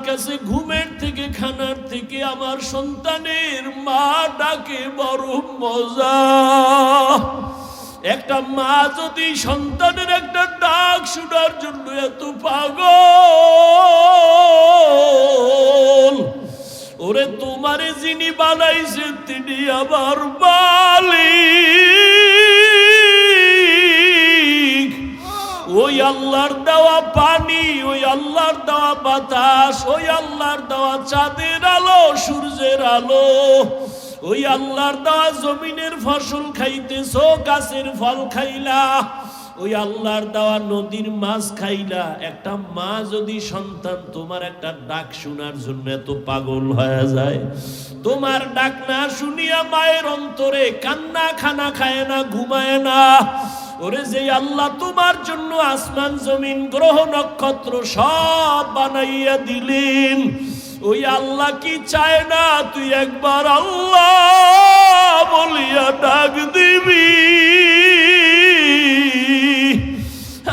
কাছে ঘুমের থেকে খানার থেকে আমার সন্তানের মা ডাকে বড় মজা। একটা মা যদি সন্তানের একটা ডাক শোনার জন্য এত পাগল, ওরে তোমারে যিনি বানাইছেন তিনি আমার মালিক। ওই আল্লাহর দেওয়া পানি, ওই আল্লাহর দেওয়া বাতাস, ওই আল্লাহর দেওয়া চাঁদের আলো, সূর্যের আলো, ওই আল্লাহর দেওয়া জমিনের ফসল খাইতেছো, গাছের ফল খাইলা, ওই আল্লাহর দেওয়া নদীর মাছ খাইলা। একটা মা যদি সন্তান তোমার একটা ডাক শোনার জন্য এত পাগল হয়ে যায়, তোমার ডাক না শুনিয়া মায়ের অন্তরে কান্না খানা খায় না, ঘুমায় না। ওরে যে আল্লাহ তোমার জন্য আসমান জমিন গ্রহ নক্ষত্র সব বানাইয়া দিলেন, ওই আল্লাহ কি চায় না তুই একবার আল্লাহ বলিয়া ডাক দিবি?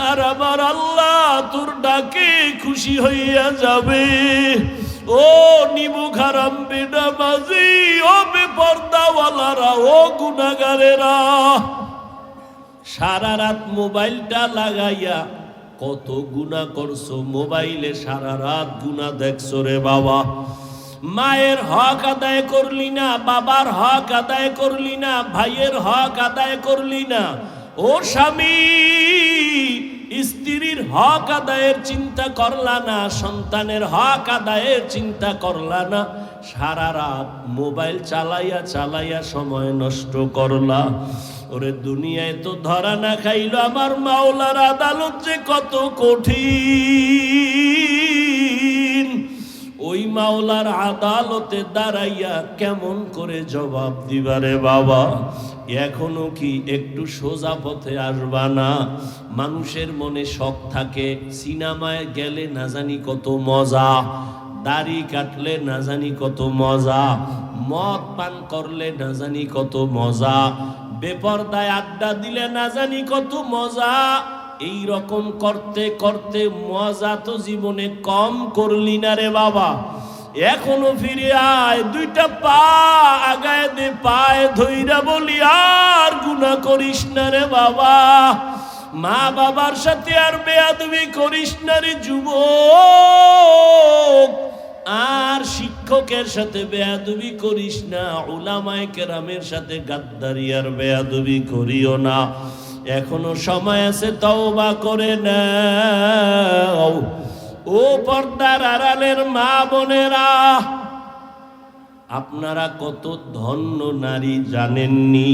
আর আমার আল্লাহ তোর ডাকে খুশি হইয়া যাবে। ও নিমুখারাম বেনামাজি, ও বেপরদাওয়ালারা, ও গুনাহগারেরা, সারা রাত মোবাইলটা লাগাইয়া কত গুনাহ করছো। মোবাইলে সারা রাত গুনাহ দেখছো রে বাবা। মায়ের হক আদায় করলি না, বাবার হক আদায় করলি না, ভাইয়ের হক আদায় করলি না। ও স্বামী, স্ত্রীর হক আদায়ের চিন্তা করলা না, সন্তানের হক আদায়ের চিন্তা করলা না। সারা রাত মোবাইল চালাইয়া চালাইয়া সময় নষ্ট করলা। ওরে দুনিয়ায় তো ধরা না খাইলো, আমার মাওলার আদালত যে কত কঠিন। ওই মাওলার আদালতে দাঁড়াইয়া কেমন করে জবাব দিবারে বাবা? এখনো কি একটু সোজা পথে আসবা না? মানুষের মনে শখ থাকে, সিনেমায় গেলে না জানি কত মজা, দাড়ি কাটলে না জানি কত মজা, মদ পান করলে না জানি কত মজা, বেপরদায় আড্ডা দিলে না জানি কত মজা। এই রকম করতে করতে মজা তো জীবনে কম করলি না রে বাবা। এখনো ফিরে আয়, দুইটা পা আগায় দে, পায়ে ধইরা বলি আর গুনাহ করিস না রে বাবা। মা বাবার সাথে আর বেয়াদবি করিস না রে যুবক। আর শিক্ষকের সাথে বেয়াদবি করিস না, উলামায়ে কেরামের সাথে গাদ্দারি আর বেয়াদবি করিও না। এখনো সময় আছে, তওবা করে নাও। ও পর্দার আড়ালের মা বোনেরা, আপনারা কত ধন্য নারী জানেননি?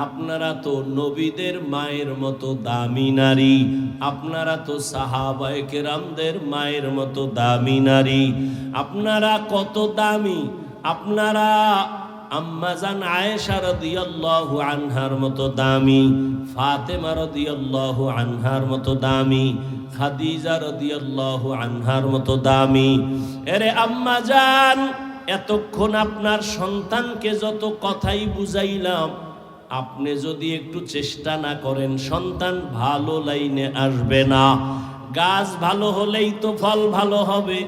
আপনারা তো নবীদের মায়ের মতো দামি নারী, আপনারা তো সাহাবায়ে কেরামদের মায়ের মতো দামি নারী। আপনারা কত দামি! আপনারা আম্মাজান আয়েশা রাদিয়াল্লাহু আনহার মতো দামি, ফাতেমা রাদিয়াল্লাহু আনহার মতো দামি, খাদিজা রাদিয়াল্লাহু আনহার মতো দামি। এরে আম্মাজান, এতক্ষণ আপনার সন্তানকে যত কথাই বুঝাইলাম, আপনি যদি একটু চেষ্টা না করেন, সন্তান ভালো লাইনে আসবে না। গাছ ভালো হলেই তো ফল ভালো হবে।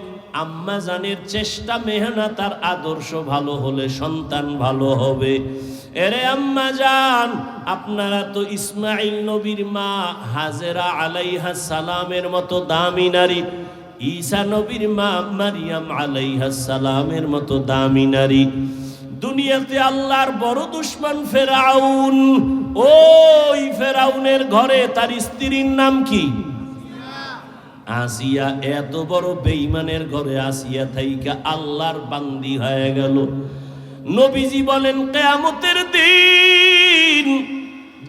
আম্মা জানের চেষ্টা, মেহনত আর আদর্শ ভালো হলে সন্তান ভালো হবে। এরে আম্মা জান, আপনারা তো ইসমাইল নবীর মা হাজেরা আলাইহাস সালামের মতো দামি নারী, ঈসা নবীর মা মারিয়াম আলাইহাস সালামের মতো দামি নারী। দুনিয়াতে আল্লাহর বড় দুশমন ফেরাউন। ওই ফেরাউনের ঘরে তার স্ত্রীর নাম কি? আসিয়া। এত বড় বেঈমানের ঘরে আসিয়া থাইকা আল্লাহর বান্দি হয়ে গেল। নবীজি বলেন, কিয়ামতের দিন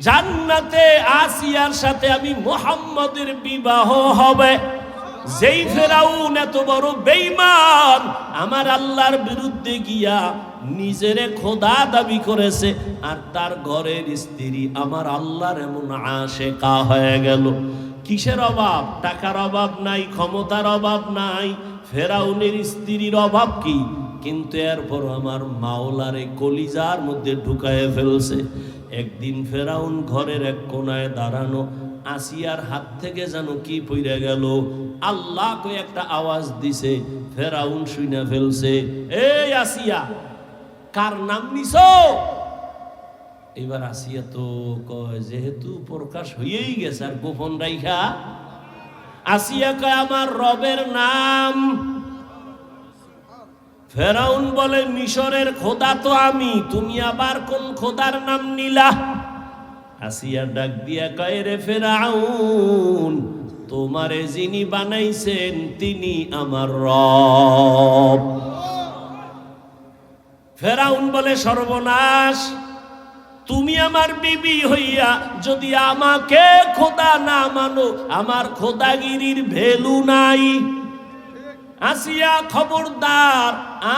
জান্নাতে আসিয়ার সাথে আমি মুহাম্মদের বিবাহ হবে। যেই ফেরাউন এত বড় বেঈমান, আমার আল্লাহর বিরুদ্ধে গিয়া নিজেরে খোদা দাবি করেছে, আর তার ঘরের স্ত্রী আমার আল্লাহর এমন আশেকা হয়ে গেল। কিসের অভাব? টাকার অভাব নাই, ক্ষমতার অভাব নাই, ফেরাউনের স্ত্রীর অভাব কি? কিন্তু এরপর আমার মাওলারে কলিজার মধ্যে ঢুকায় ফেলছে। একদিন ফেরাউন ঘরের এক কোনায় দাঁড়ানো, আসিয়ার হাত থেকে যেন কি পইরা গেল। আল্লাহ কই একটা আওয়াজ দিছে, ফেরাউন শুইনা ফেলছে, এই আসিয়া কার নাম নিছো? এবার আসিয়া তো কয় যেহেতু প্রকাশ হয়েই গেছে আর গোপন রাইখা, আসিয়া কয় আমার রবের নাম। ফেরাউন বলে মিশরের খোদা তো আমি, তুমি আবার কোন খোদার নাম নিলা? আসিয়া ডাক দিয়া কয় রে ফেরাউন, তোমারে যিনি বানাইছেন তিনি আমার রব। ফেরাউন বলে সর্বনাশ, তুমি আমার বিবি হইয়া যদি আমাকে খোদা না মানো, আমার খোদাগিরির ভ্যালু নাই। আসিয়া খবরদার,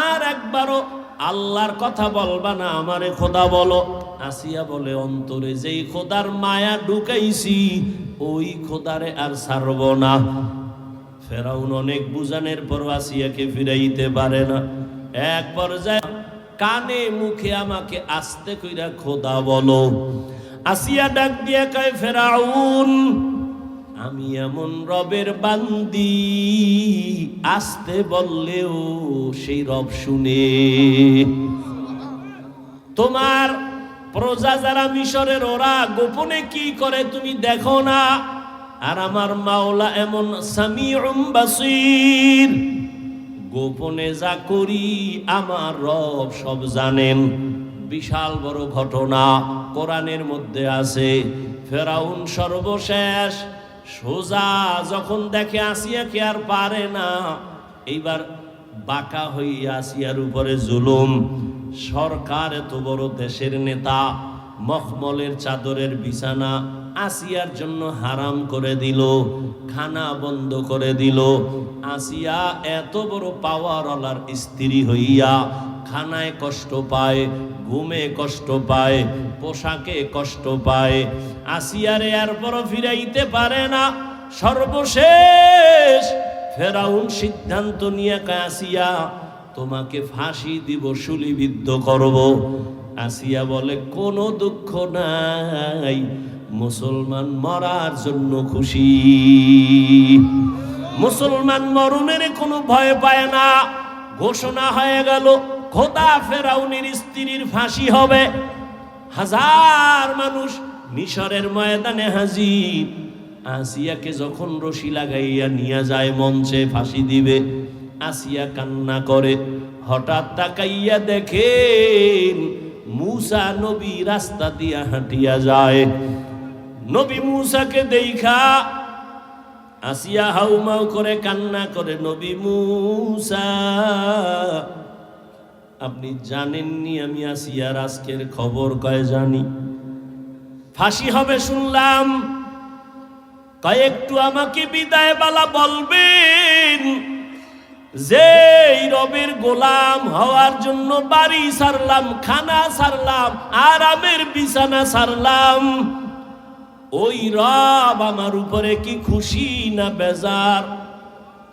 আর একবারও আল্লাহর কথা বলবা না, আমারে খোদা বলো। আসিয়া বলে অন্তরে যেই খোদার মায়া ঢুকাইছি ওই খোদারে আর ছাড়ব না। ফেরাউন অনেক বুঝানোর পর আসিয়াকে ফিরাইতে পারে না। এক পর্যায়ে কানে মুখে আমাকে আস্তে কইরা খোদা বলো। আসিয়া ডাক দিয়া কয় ফেরাউন, আমি এমন রবের বান্দি, আস্তে বললেও সেই রব শুনে। তোমার প্রজা যারা মিশরের, ওরা গোপনে কি করে তুমি দেখো না, আর আমার মাওলা এমন সামিউম বাসীর, গোপনে যা করি আমার রব সব জানেন। বিশাল বড় ঘটনা কোরআনের মধ্যে আছে। ফেরাউন সর্বশেষ সোজা যখন দেখে আসিয়াকে আর পারে না, এইবার বাঁকা হইয়া আসিয়ার উপরে জুলুম। সরকার এত বড় দেশের নেতা, মখমলের চাদরের বিছানা আসিয়ার জন্য হারাম করে দিল, খানা বন্ধ করে দিল। আসিয়া এত বড় পাওয়ারওয়ালার স্ত্রী হইয়া খানায় কষ্ট পায়, ঘুমে কষ্ট পায়, পোশাকে কষ্ট পায়। আসিয়ারে আর বড় ফিরাইতে পারে না। সর্বশেষ ফেরাউন সিদ্ধান্ত নিয়ে কয় আসিয়া তোমাকে ফাঁসি দিব, শুলিবিদ্ধ করব। আসিয়া বলে কোনো দুঃখ নাই, মুসলমান মরার জন্য খুশি। মুসলমান মরণের কোনো ভয় পায় না। ঘোষণা হয়ে গেল খোদা ফেরাউনের স্ত্রীর ফাঁসি হবে। হাজার মানুষ মিশরের ময়দানে হাজির। আসিয়াকে যখন রশি লাগাইয়া নিয়ে যায় মঞ্চে ফাঁসি দিবে, আসিয়া কান্না করে। হঠাৎ তাকাইয়া দেখেন মূসা নবী রাস্তা দিয়া হাঁটিয়া যায়। নবী মূসাকে দেখা আসিয়া হাউমাউ করে কান্না করে, নবী মূসা আপনি জানেননি আমি আসিয়ার আজকের খবর? কয় জানি। ফাঁসি হবে শুনলাম, কয় একটু আমাকে বিদায় বালা বলবেন, যে রবের গোলাম হওয়ার জন্য বাড়ি ছাড়লাম, খানা ছাড়লাম, আরামের বিছানা ছাড়লাম, ওই রব আমার উপরে কি খুশি না বেজার?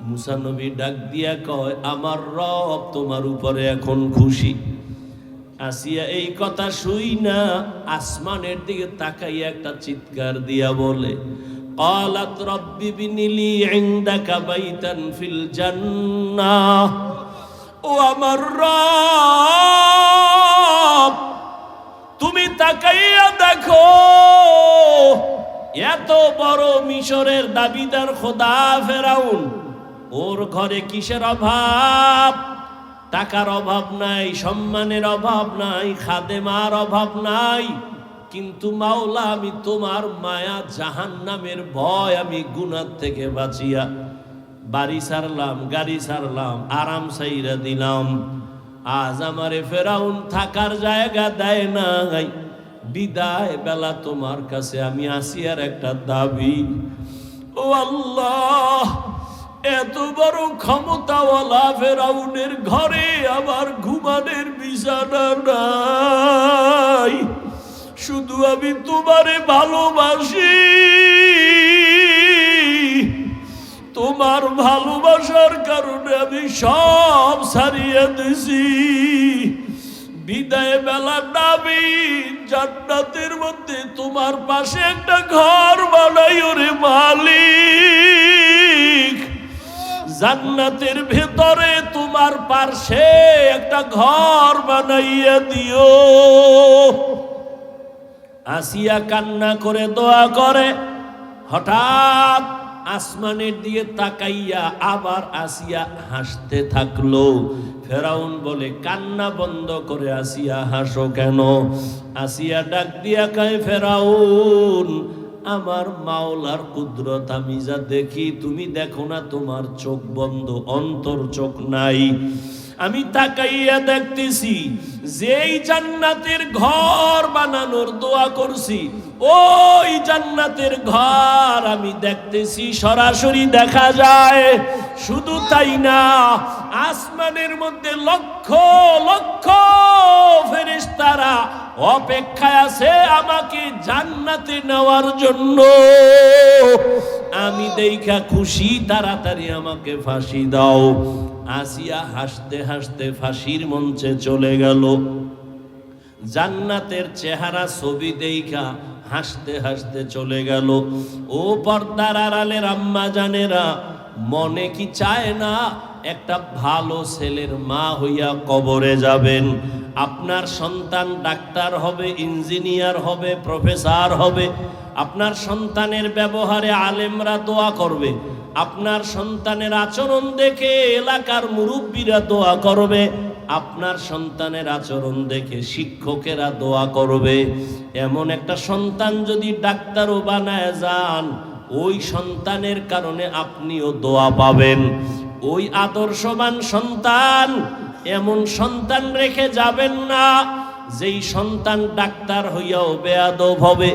মুসা নবী ডাক দিয়া কয় আমার রব তোমার উপরে এখন খুশি। আসিয়া এই কথা শুই না আসমানের দিকে তাকাইয়া একটা চিৎকার দিয়া বলে, قالت رب ابن لي عندك بيتا في الجنة। ও আমার রব, তুমি তাকাইয়া দেখো, এত বড় মিশরের দাবিদার খোদা ফেরাউন, ওর ঘরে কিসের অভাব? টাকার অভাব নাই, সম্মানের অভাব নাই, খাদেমার অভাব নাই, কিন্তু মাওলা আমি তোমার মায়া জাহান্নামের ভয়, আমি গুনাহ থেকে বাঁচিয়া বাড়ি ছাড়লাম, গাড়ি ছাড়লাম, আরাম ছাইরা দিলাম। আজ আমারে ফেরাউন থাকার জায়গা দেয় নাই। বিদায় বেলা তোমার কাছে আমি আসিয়ার একটা দাবি। ও আল্লাহ, এত বড় ক্ষমতাওয়ালা ফেরাউনের ঘরে আবার ঘুমানের বিছানা নাই। শুধু আমি তোমারে ভালোবাসি, তোমার ভালোবাসার কারণে আমি সব ছাড়িয়ে দিছি। বিদায় বেলা নাবি জান্নাতের মধ্যে তোমার পাশে একটা ঘর বানাইও রে মালিক। জান্নাতের ভেতরে তোমার পাশে একটা ঘর বানাইয়া দিও। আসিয়া কান্না করে দোয়া করে। হঠাৎ আসমানের দিকে তাকাইয়া আবার আসিয়া হাসতে থাকলো। ফেরাউন বলে, কান্না বন্ধ করে আসিয়া হাসো কেন? আসিয়া ডাক দিয়া কয়, ফেরাউন, আমার মাওলার কুদরত আমি যা দেখি তুমি দেখো না, তোমার চোখ বন্ধ, অন্তর চোখ নাই। আমি তাকাইয়া দেখতেছি যেই জান্নাতের ঘর বানানোর দোয়া করছি ওই জান্নাতের ঘর আমি দেখতেছি, সরাসরি দেখা যায়। শুধু তাই না, আসমানের মধ্যে লক্ষ লক্ষ ফেরেশতারা অপেক্ষায় আছে আমাকে জান্নাতে নেওয়ার জন্য। আমি দেখা খুশি, তাড়াতাড়ি আমাকে ফাঁসি দাও। আসিয়া হাসতে হাসতে ফাঁসির মঞ্চে চলে গেল। জান্নাতের চেহারা ছবি দেখা হাসতে হাসতে চলে গেল। ও পর্দার আড়ালের আম্মা জানেরা, মনে কি চায় না একটা ভালো ছেলের মা হইয়া কবরে যাবেন? আপনার সন্তান ডাক্তার হবে, ইঞ্জিনিয়ার হবে, প্রফেসর হবে। আপনার সন্তানের ব্যবহারে আলেমরা দোয়া করবে, আপনার সন্তানের আচরণ দেখে এলাকার মুরব্বীরা দোয়া করবে, আপনার সন্তানের আচরণ দেখে শিক্ষকেরা দোয়া করবে। এমন একটা সন্তান যদি ডাক্তারও বানায় যান, ওই সন্তানের কারণে আপনিও দোয়া পাবেন। ওই আদর্শবান সন্তান, এমন সন্তান রেখে যাবেন না যেই সন্তান ডাক্তার হইয়াও বেয়াদব হবে,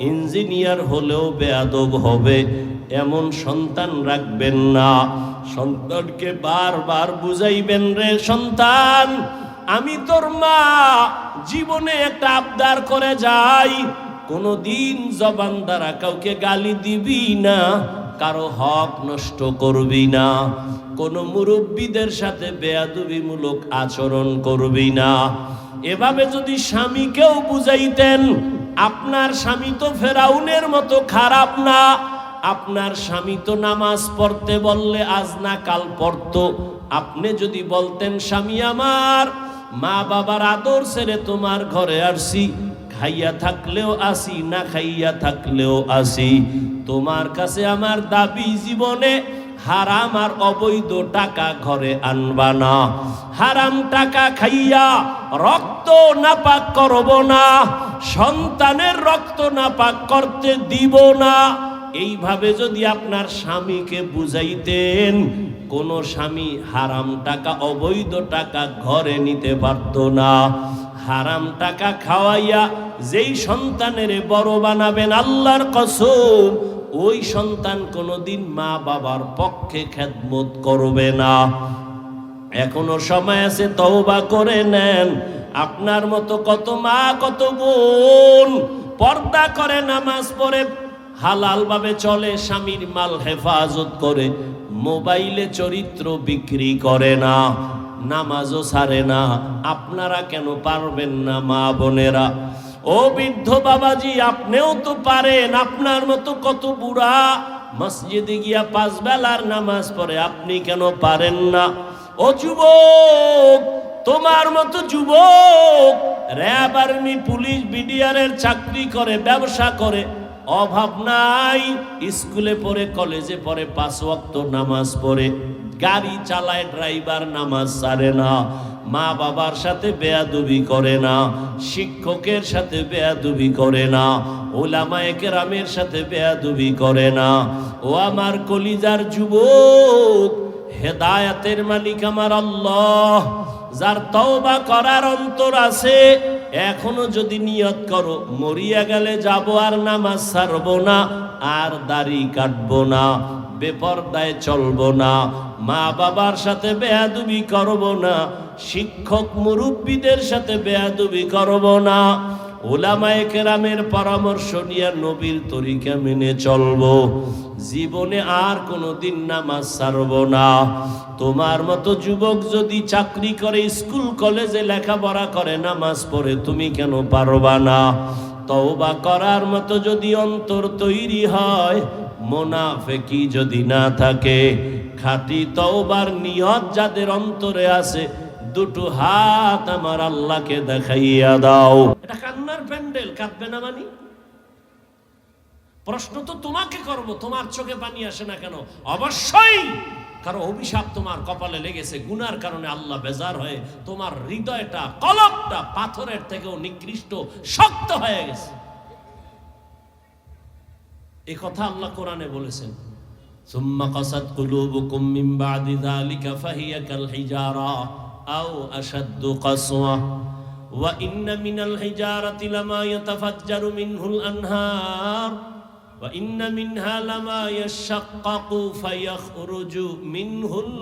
ইঞ্জিনিয়ার হলেও বেয়াদব হবে। এমন সন্তান রাখবেন না। সন্তানকে বারবার বুঝাইবেন, রে সন্তান, আমি তোর মা, জীবনে একটা আবদার করে যাই, কোনোদিন জবান দ্বারা কাউকে গালি দিবি না, কারো হক নষ্ট করবি না, কোনো মুরব্বীদের সাথে বেয়াদবিমূলক আচরণ করবি না। এভাবে যদি স্বামীকেও বুঝাইতেন, আপনার স্বামী তো ফেরাউনের মতো খারাপ না। আপনার স্বামী তো নামাজ পড়তে বললে আজ না কাল পড়তো। আপনি যদি বলতেন, স্বামী আমার, মা বাবার আদর ছেড়ে তোমার ঘরে আসছি, খাইয়া থাকলেও আসি, না খাইয়া থাকলেও আসি, তোমার কাছে আমার দাবি, জীবনে হারাম আর অবৈধ টাকা ঘরে আনবা না, হারাম টাকা খাইয়া রক্ত নাপাক করব না, সন্তানের রক্ত নাপাক করতে দিব না। এইভাবে যদি আপনার স্বামীকে বুঝাইতেন, কোন স্বামী হারাম টাকা, অবৈধ টাকা ঘরে নিতে পারত না। হারাম টাকা খাওয়াইয়া যেই সন্তানের বড় বানাবেন, আল্লাহর কসম, ওই সন্তান কোনোদিন মা বাবার পক্ষে খেদমত করবে না। এখনো সময় আছে, তওবা করে নেন। আপনার মতো কত মা, কত বোন পর্দা করে, নামাজ পড়ে, হালাল ভাবে চলে, স্বামীর মাল হেফাজত করে, মোবাইলে চরিত্র বিক্রি করে না, নামাজও ছাড়ে না। আপনারা কেন পারবেন না মা বোনেরা? ও বৃদ্ধ বাবাজি, আপনিও তো পারেন। আপনার মতো কত বুড়া মসজিদে গিয়া 5 বেলার নামাজ পড়ে, আপনি কেন পারেন না? ও যুবক, তোমার মতো যুবক র্যাব, আর্মি, পুলিশ, বিডিআরের চাকরি করে, ব্যবসা করে, অভাব নাই, স্কুলে পড়ে, কলেজে পড়ে, 5 ওয়াক্ত নামাজ পড়ে, গাড়ি চালায়, ড্রাইভার, নামাজ ছাড়ে না, মা বাবার সাথে বেয়াদবি করে না, শিক্ষকের সাথে বেয়াদবি করে না, ওলামায়ে কেরামের সাথে বেয়াদবি করে না। ও আমার কলিজার যুবক, হেদায়েতের মালিক আমার আল্লাহ, যার তওবা করার অন্তর আছে, এখনো যদি নিয়ত করো, মরিয়া গেলে যাব আর নামাজ ছাড়বো না, আর দাড়ি কাটবো না, বেপরদায় চলবো না, মা বাবার সাথে বেয়াদবি করব না, শিক্ষক মুরব্বীদের সাথে বেয়াদবি করব না, উলামায়ে কেরামের পরামর্শ নিয়ে নবীর তরিকা মেনে চলবো, জীবনে আর কোনোদিন নামাজ ছাড়বো না। তোমার মতো যুবক যদি চাকরি করে, স্কুল কলেজে লেখাপড়া করে, নামাজ পড়ে, তুমি কেন পারবা না? তওবা করার মতো যদি অন্তর তৈরি হয়, মুনাফিকি যদি না থাকে, খাঁটি তওবার নিয়ত যাদের অন্তরে আছে, দুটো হাত আমার আল্লাহকে দেখাইয়া দাও। এটা কান্নার প্যান্ডেল, কাঁদবে না মানি? প্রশ্ন তো তোমাকে করব, তোমার চোখে পানি আসে না কেন? অবশ্যই কারো অভিশাপ তোমার কপালে লেগেছে, গুনার কারণে আল্লাহ বেজার হয়ে তোমার হৃদয়টা, কলবটা পাথরের থেকেও নিকৃষ্ট শক্ত হয়ে গেছে। এই কথা আল্লাহ কোরআনে বলেছেন, সুম্মা কাসাত কুলুবুকুম মিন বাদি যালিকা ফাহিয়া কাল হিজারা আও আশাদ্দু কাসওয়া ওয়া ইন্না মিনাল হিজারাতি লামা ইয়াতাফাজ্জারু মিনহুল আনহার ওয়া ইন্না মিনহা লামা ইয়াশাক্কাকু ফায়াখরুজু মিনহুল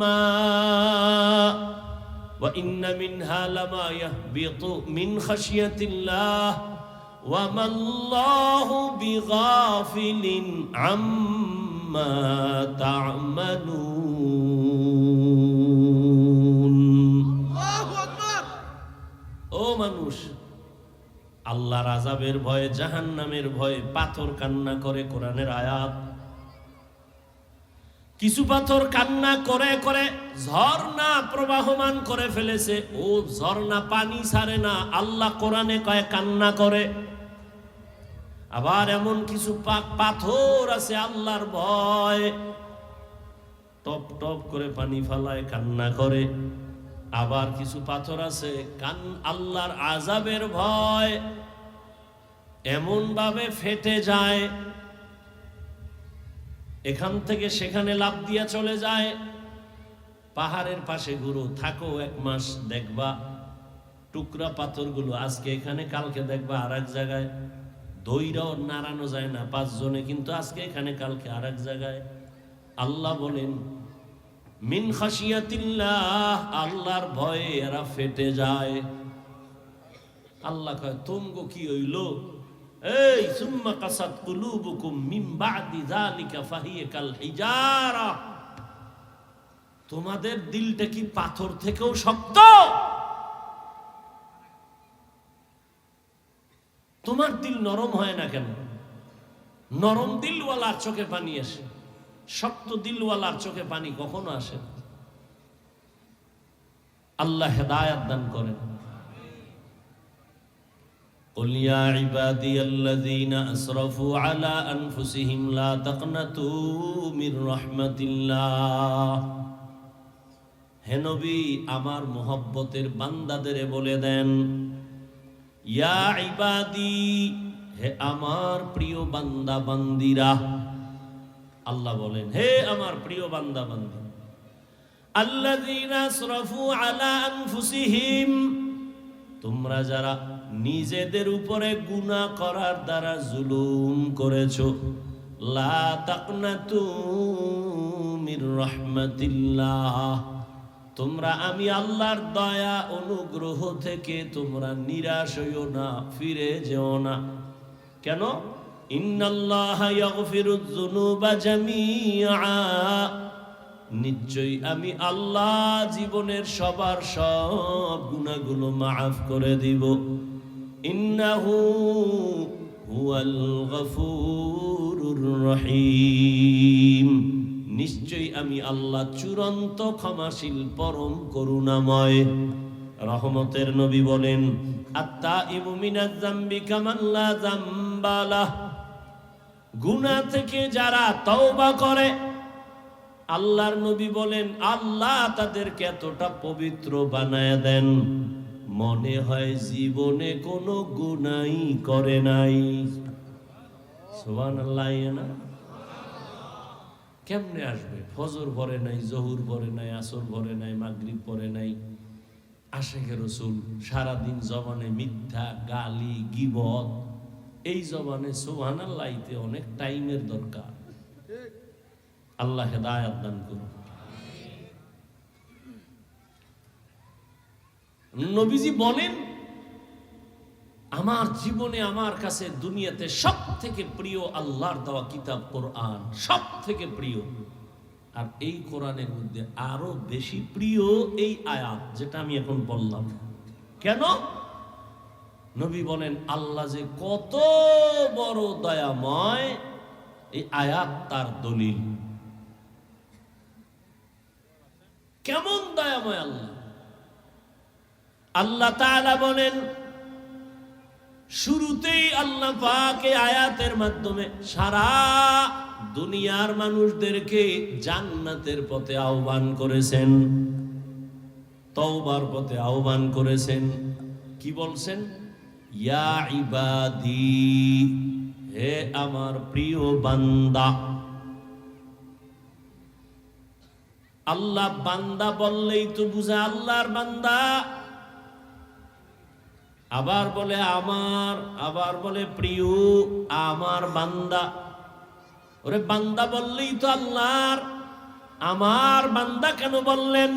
মা ওয়া ইন্না মিনহা লামা ইয়াহবিতু মিন খাশিয়াতিল্লাহ ওয়া মাল্লাহু বিগাফিলিন আম্মা তা'মালুন। আল্লাহু আকবার। ও মানুষ, আল্লাহর আযাবের ভয়ে, জাহান্নামের ভয়ে পাথর কান্না করে, কোরআনের আয়াত। কিছু পাথর কান্না করে করে ঝর্ণা প্রবাহমান করে ফেলেছে। ও ঝর্ণা পানি ছাড়ে না, আল্লাহ কোরআনে কয় কান্না করে। আবার এমন কিছু পাথর আছে আল্লাহর ভয় টপ টপ করে পানি ফালায়, কান্না করে। আবার কিছু পাথর আছে আল্লাহর আযাবের ভয় এমন ভাবে ফেটে যায়, এখান থেকে সেখানে লাফ দিয়া চলে যায়। পাহাড়ের পাশে ঘুরো, থাকো 1 মাস, দেখবা টুকরা পাথরগুলো আজকে এখানে, কালকে দেখবা আর এক জায়গায়। দইরাও নাড়ানো যায় না 5 জনে, কিন্তু আজকে এখানে, কালকে আর এক জায়গায়। আল্লাহ বলেন মিন খাশিয়াতিল্লাহ, আল্লাহর ভয়ে এরা ফেটে যায়। আল্লাহ কয় তোমগো কি হইল? এই সুম্মা কাসাত কুলুবুকুম মিন বাদি যালিকা ফাহিয়া কাল হিজারা, তোমাদের দিলটা কি পাথর থেকেও শক্ত? তোমার দিল নরম হয় না কেন? নরম দিলওয়ালার চোখে পানি আসে, শক্ত দিলওয়ালার চোখে পানি কখনো আসে না। আল্লাহ হেদায়েত দান করেন। قل يا عبادي الذين أسرفوا على أنفسهم لا تقنطوا من رحمة الله। হে নবী, আমার মোহব্বতের বান্দাদের বলে দেন, ইয়া ইবাদি, হে আমার প্রিয় বান্দা বান্দিরা। আল্লাহ বলেন, হে আমার প্রিয় বান্দা বান্দি, আল্লাযীনা আসরাফু আলা আনফুসিহিম, তোমরা যারা নিজেদের উপরে গুনাহ করার দ্বারা জুলুম করেছো, লা তাকনাতু মির রাহমাতিল্লাহ, তোমরা আমি আল্লাহর দয়া অনুগ্রহ থেকে তোমরা নিরাশ হইও না, ফিরে যেও না। কেন? ইন্নাল্লাহা ইয়াগফিরুয যুনুবা জামিআ, নিশ্চয়ই আমি আল্লাহ জীবনের সবার সব গুনাহগুলো মাফ করে দিব। ইন্নাহু হুয়াল গফুরুর রহিম, নিশ্চয়ই আমি আল্লাহ চূড়ান্ত ক্ষমাশীল, পরম করুণাময়। রহমতের নবী বলেন, আত্তাইবু মিনাজ যামবি কামান লা যামবা লাহ, গুনাহ থেকে যারা তওবা করে, আল্লাহর নবী বলেন আল্লাহ তাদেরকে এতটা পবিত্র বানায় দেন, মনে হয় জীবনে কোনো গুনাহই করে নাই। সুবহানাল্লাহ। না কেমনে আসবে? ফজর পড়ে নাই, জহুর পড়ে নাই, আসর পড়ে নাই, মাগরিব পড়ে নাই। আশিকে রাসূল সারাদিন জবানে মিথ্যা, গালি, গীবত, এই জবানে সুবহানাল্লাহতে অনেক টাইমের দরকার। আল্লাহ হেদায়েত দান করুন। নবীজি বলেন আমার জীবনে আমার কাছে দুনিয়াতে সব থেকে প্রিয় আল্লাহর দেওয়া কিতাব কোরআন, সব থেকে প্রিয়। আর এই কোরআনের মধ্যে আরো বেশি প্রিয় এই আয়াত যেটা আমি এখন বললাম। কেন? নবী বলেন আল্লাহ যে কত বড় দয়াময়, এই আয়াত তার দলিল। কেমন দয়াময় আল্লাহ! আল্লাহ তাআলা বলেন, শুরুতেই আল্লাহ পাক এই আয়াতের মাধ্যমে সারা দুনিয়ার মানুষদেরকে জান্নাতের পথে আহ্বান করেছেন, তওবার পথে আহ্বান করেছেন। কি বলছেন? ইয়া ইবাদি, হে আমার প্রিয় বান্দা। আল্লাহ বান্দা বললেই তো বুঝা আল্লাহর বান্দা। আবার বলে আমার, আবার বলে প্রিয় আমার বান্দা। ওরে বান্দা বললেই তো আল্লাহর, আমার বান্দা কেন বললেন?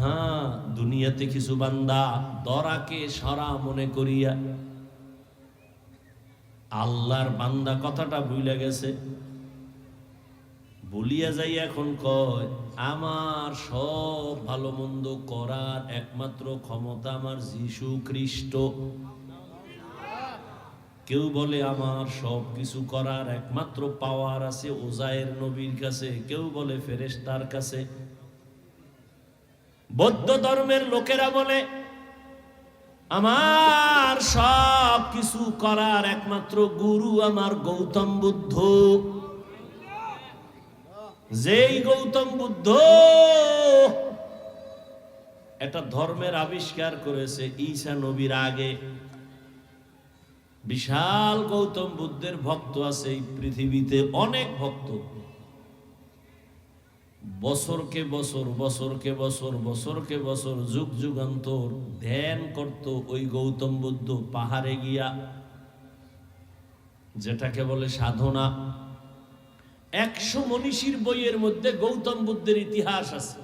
হ্যাঁ, দুনিয়াতে কিছু বান্দা দরাকে সরা মনে করিয়া আল্লাহর বান্দা কথাটা ভুলে গেছে। বলিয়া যাই এখন কয় আমার সব ভালো মন্দ করার একমাত্র ক্ষমতা আমার যীশু খ্রিস্ট। কেউ বলে আমার সব কিছু করার একমাত্র পাওয়ার আছে ওজায়ের নবীর কাছে, কেউ বলে ফেরেশতার কাছে। বৌদ্ধ ধর্মের লোকেরা বলে আমার সব কিছু করার একমাত্র গুরু আমার গৌতম বুদ্ধ। যেই গৌতম বুদ্ধ একটা ধর্মের আবিষ্কার করেছে ঈসা নবীর আগে, বিশাল গৌতম বুদ্ধের ভক্ত আছে এই পৃথিবীতে, অনেক ভক্ত। বছরকে বছর, বছরকে বছর, বছরকে বছর, যুগ যুগান্তর ধ্যান করত ওই গৌতম বুদ্ধ পাহাড়ে গিয়া, যেটাকে বলে সাধনা। 100 মনীষীর বইয়ের মধ্যে গৌতম বুদ্ধের ইতিহাস আছে।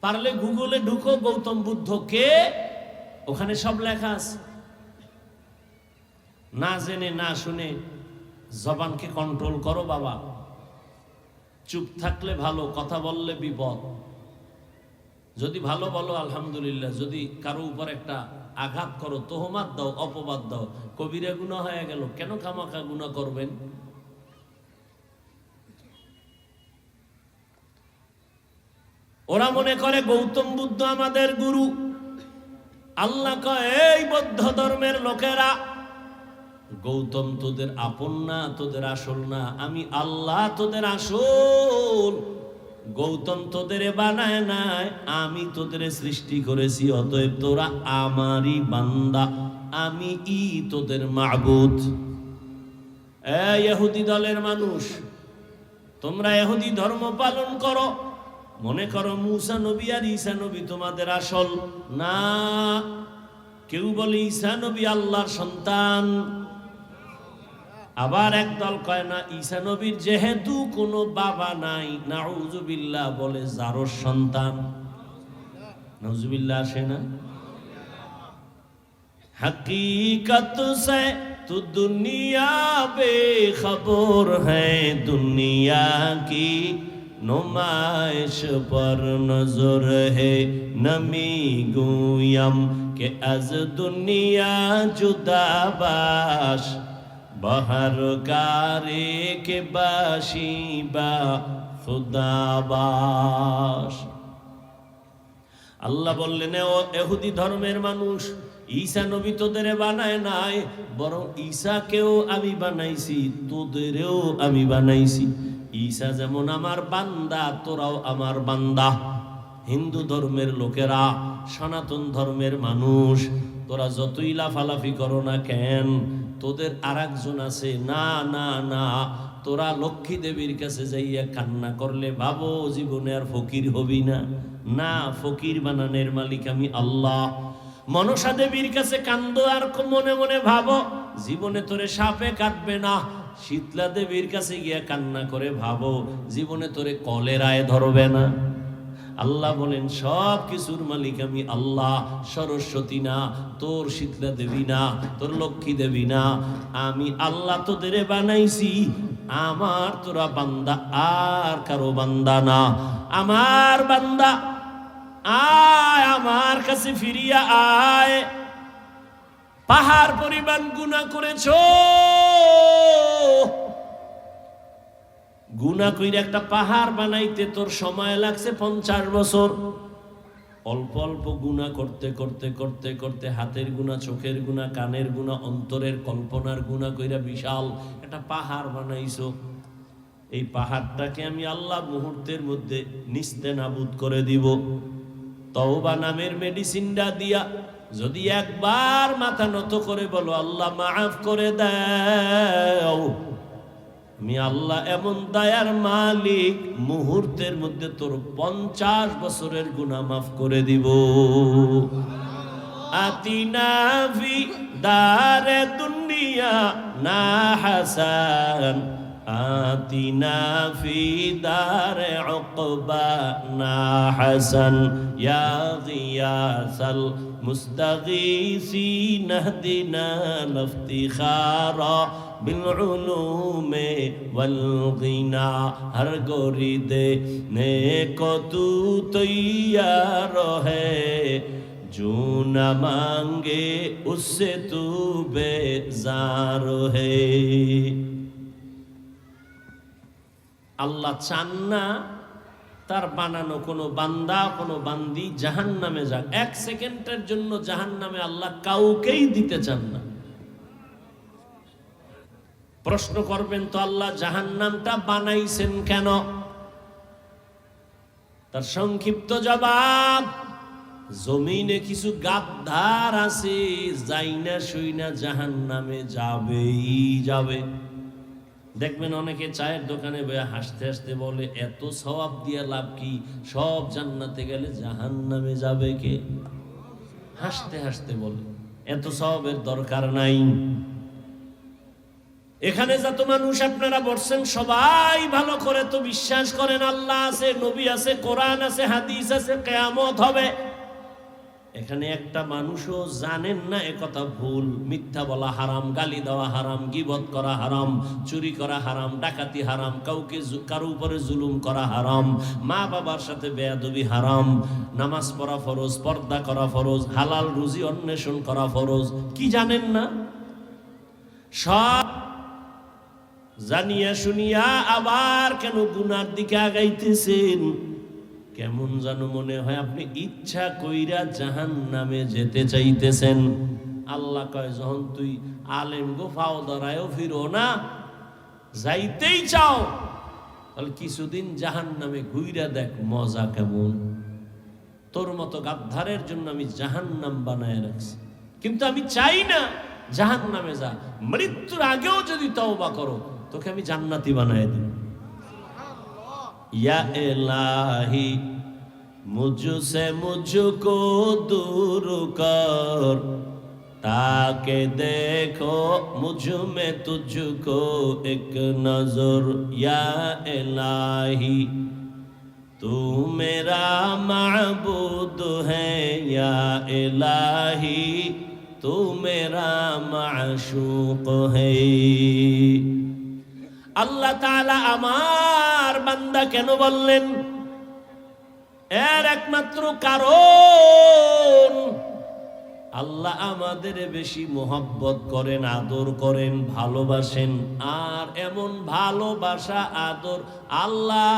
পারলে গুগলে ঢুকো গৌতম বুদ্ধ কে, ওখানে সব লেখা আছে। না জেনে না শুনে জবানকে কন্ট্রোল করো বাবা। চুপ থাকলে ভালো, কথা বললে বিপদ। যদি ভালো বলো আলহামদুলিল্লাহ, যদি কারো উপর একটা আঘাত করো, তোহমাত দাও, অপবাদ দাও, কবিরা গুনাহ হয়ে গেল। কেন খামাখা গুনাহ করবেন? ওরা মনে করে গৌতম বুদ্ধ আমাদের গুরু। আল্লাহ কয় এই বৌদ্ধ ধর্মের লোকেরা, গৌতম তোদের আপন না, তোদের আসল না, আমি আল্লাহ তোদের আসল। গৌতম তোদের বানায় নাই, আমি তোদের সৃষ্টি করেছি। অতএব তোরা আমারই বান্দা, আমি তোদের মাবুদ। ইহুদি দলের মানুষ, তোমরা ইহুদি ধর্ম পালন করো, মনে করো মুসা নবী আর ঈসা নবী তোমাদের আসল। না, কেউ বলে ঈসা নবী আল্লাহর সন্তান। আবার একদল কয় না, ঈসা নবীর যেহেতু কোনো বাবা নাই, নাউজুবিল্লাহ বলে জারর সন্তান। নাউজুবিল্লাহ আসে না? हकीकत से तो दुनिया बेखबर है, दुनिया की नुमाइश पर नजर है। नमी गुयम के अज दुनिया जुदा बाश, बहर कारे के बाशी बा खुदा बाश। আল্লাহ বললেন ও ইহুদি ধর্মের মানুষ, ঈসা নবী তোদের বানায় নাই, বরং ঈসাকেও আমি বানাইছি, তোদেরও আমি বানাইছি। ঈসা যেমন আমার বান্দা, তোরাও আমার বান্দা। হিন্দু ধর্মের লোকেরা, সনাতন ধর্মের মানুষ, তোরা যতই লাফালাফি করো না কেন, তোদের আরেকজন আছে। না না না, তোরা লক্ষ্মী দেবীর কাছে যাইয়া কান্না করলে ভাবো জীবনে আর ফকির হবি না। না, ফকির বানানের মালিক আমি আল্লাহ। মনসা দেবীর কাছে কান্দো আর মনে মনে ভাবো জীবনে তোরে সাপে কাটবে না। শীতলা দেবীর কাছে গিয়া কান্না করে ভাবো জীবনে তোরে কলেরায় ধরবে না। আল্লাহ বলেন সব কিছুর মালিক আমি আল্লাহ। সরস্বতী না, তোর শীতলা দেবী না, তোর লক্ষ্মী দেবী না, আমি আল্লাহ তোদের বানাইছি। আমার তোরা বান্দা, আর কারো বান্দা না। আমার বান্দা আয়, আমার কাছে ফিরিয়া আয়। পাহাড় পরিমাণ গুনাহ করেছো, গুনাহ কইরা একটা পাহাড় বানাইতে তোর সময় লাগছে 50 বছর। অল্প অল্প গুনাহ করতে করতে করতে করতে হাতের গুনাহ, চোখের গুনাহ, কানের গুনাহ, অন্তরের কল্পনার গুনাহ কইরা বিশাল একটা পাহাড় বানাইছো। এই পাহাড়টাকে আমি আল্লাহ মুহূর্তের মধ্যে নিস্তেনাবুদ করে দিব। তওবা নামের মেডিসিনটা দিয়া যদি একবার মাথা নত করে বলো আল্লাহ মাফ করে দাও, আমি আল্লাহ এমন দয়ার মালিক, মুহূর্তের মধ্যে তোর 50 বছরের গুনাহ মাফ করে দিব। আতিনা ফি দারে দুনিয়া না হাসান, আতিনা ফি দারে উকবা না হাসান, ইয়া গিয়াসাল মুস্তাগীসিন ইহদিনা লিফতিখারা بالعلوم والغنا ہر گوری دینے کو تو تیار ہے، جو نہ مانگے اس سے تو بیزار ہے۔ আল্লাহ চান না তার বানানো কোনো বান্দা, কোনো বান্দি জাহান্নামে যাক। 1 সেকেন্ডের জন্য জাহান্নামে আল্লাহ কাউকেই দিতে চান না। প্রশ্ন করবেন তো আল্লাহ জাহান্নামটা বানাইছেন কেন? তার সংক্ষিপ্ত জবাব, জমিনে কিছু গাদ্দার আছে, যাইনা শুইনা জাহান্নামে যাবেই যাবে। দেখবেন অনেকে চায়ের দোকানে বসে হাসতে হাসতে বলে এত সওয়াব দিয়ে লাভ কি, সব জান্নাতে গেলে জাহান্নামে যাবে কে? হাসতে হাসতে বলে এত সওয়াবের দরকার নাই। এখানে যত মানুষ আপনারা বসছেন সবাই ভালো করে তো বিশ্বাস করেন আল্লাহ আছে, নবী আছে, কোরআন আছে, হাদিস আছে, কিয়ামত হবে। এখানে একটা মানুষও জানেন না একথা ভুল। মিথ্যা বলা হারাম, গালি দেওয়া হারাম, গীবত করা হারাম, চুরি করা হারাম, ডাকাতি হারাম, কারো উপরে জুলুম করা হারাম, মা বাবার সাথে বেয়াদবি হারাম, নামাজ পড়া ফরজ, পর্দা করা ফরজ, হালাল রুজি অন্বেষণ করা ফরজ। কি জানেন না? সব জানিয়া শুনিয়া আবার কেন গুনার দিকে আগাইতেছেন? কেমন যেন মনে হয় আপনি ইচ্ছা কইরা জাহান্নামে যেতে চাইতেছেন। আল্লাহ কয় যখন তুই আলেম গো ফাও ধরায়ও ফিরো না, যাইতেই চাও, তাহলে কিছুদিন জাহান্নামে ঘুইরা দেখ মজা কেমন। তোর মতো গাদ্দারের জন্য আমি জাহান্নাম বানায় রাখছি, কিন্তু আমি চাই না জাহান্নামে যা। মৃত্যুর আগেও যদি তওবা করো তোকে আমি জান্নাতি বানায় দেব। या इलाही मुझसे मुझको दूर कर, ताके देखो मुझ में तुझको एक नजर। या इलाही तू मेरा माबूद है, या इलाही तू मेरा माशूक है। আল্লাহ তাআলা আমার বান্দা কেন বললেন? এর একমাত্র কারণ আল্লাহ আমাদের বেশি মোহাব্বত করেন, আদর করেন, ভালোবাসেন। আর এমন ভালোবাসা আদর আল্লাহ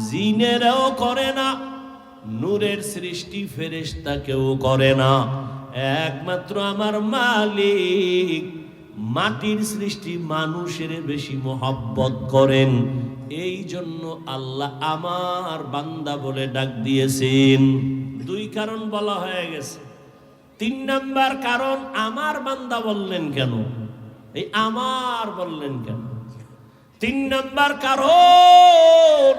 জিনেরাও করে না, নূরের সৃষ্টি ফেরেশতাকেও করে না। একমাত্র আমার মালিক মাটির সৃষ্টি মানুষের বেশি মোহাব্বত করেন। এই জন্য আল্লাহ আমার বান্দা বলে ডাক দিয়েছেন। 2 কারণ বলা হয়ে গেছে। 3 নাম্বার কারণ আমার বান্দা বললেন কেন? এই আমার বললেন কেন? 3 নাম্বার কারণ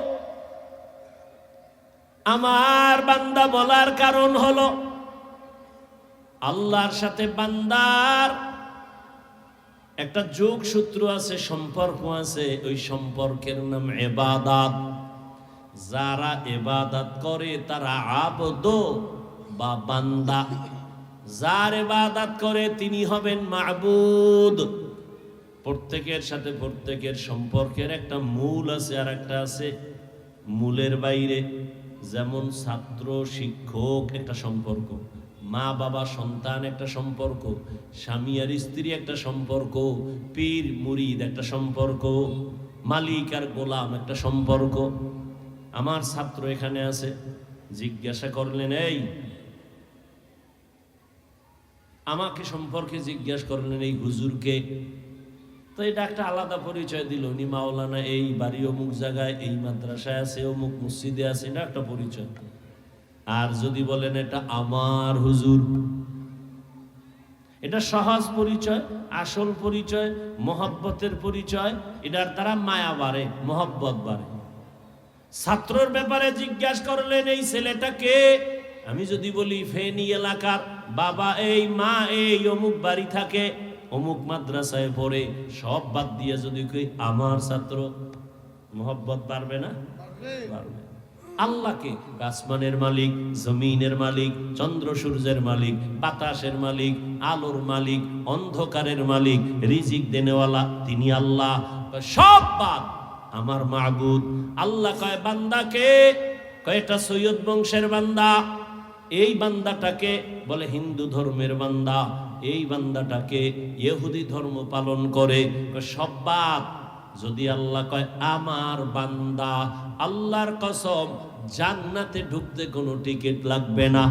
আমার বান্দা বলার কারণ হলো আল্লাহর সাথে বান্দার একটা যোগসূত্র আছে, সম্পর্ক আছে। ওই সম্পর্কের নাম ইবাদত। যারা ইবাদত করে তারা আবদ বা বান্দা, যার ইবাদত করে তিনি হবেন মাবুদ। প্রত্যেকের সাথে প্রত্যেকের সম্পর্কের একটা মূল আছে আর একটা আছে মূলের বাইরে। যেমন ছাত্র শিক্ষক একটা সম্পর্ক, মা বাবা সন্তান একটা সম্পর্ক, স্বামী আর স্ত্রী একটা সম্পর্ক, পীর মুরিদ একটা সম্পর্ক, মালিক আর গোলাম একটা সম্পর্ক। আমার ছাত্র এখানে আছে, জিজ্ঞাসা করলেন, এই আমাকে সম্পর্কে জিজ্ঞাসা করলেন এই হুজুরকে, তো এটা একটা আলাদা পরিচয় দিল, উনি মাওলানা, এই বাড়ি অমুক জায়গায়, এই মাদ্রাসায় আছে, অমুক মসজিদে আছে, এটা একটা পরিচয়। আর যদি বলেন এটা আমার হুজুর, এটা সহজ পরিচয়, আসল পরিচয়, মহব্বতের পরিচয়, এটার দ্বারা মায়া বাড়ে, মহব্বত বাড়ে। ছাত্রর ব্যাপারে জিজ্ঞাসা করলেন এই ছেলেটাকে, আমি যদি বলি ফেনী এলাকার, বাবা এই, মা এই, অমুক বাড়ি থাকে, অমুক মাদ্রাসায় পড়ে, সব বাদ দিয়ে যদি কই আমার ছাত্র, মহব্বত বাড়বে না? বাড়বে। আল্লাহকে আসমানের মালিক, জমিনের মালিক, চন্দ্র সূর্যের মালিক, বাতাসের মালিক, আলোর মালিক, অন্ধকারের মালিক, রিজিক দেনেওয়ালা তিনি আল্লাহ, সব বাদ আমার মাবুদ। আল্লাহ কয় বান্দাকে, কয়টা সৈয়দ বংশের বান্দা, এই বান্দাটাকে বলে হিন্দু ধর্মের বান্দা, এই বান্দাটাকে ইহুদি ধর্ম পালন করে, সব বাদ। যদি আল্লাহ কয় আমার বান্দা, আল্লাহর কসম জান্নাতে ঢুকতে কোনো টিকিট লাগবে না।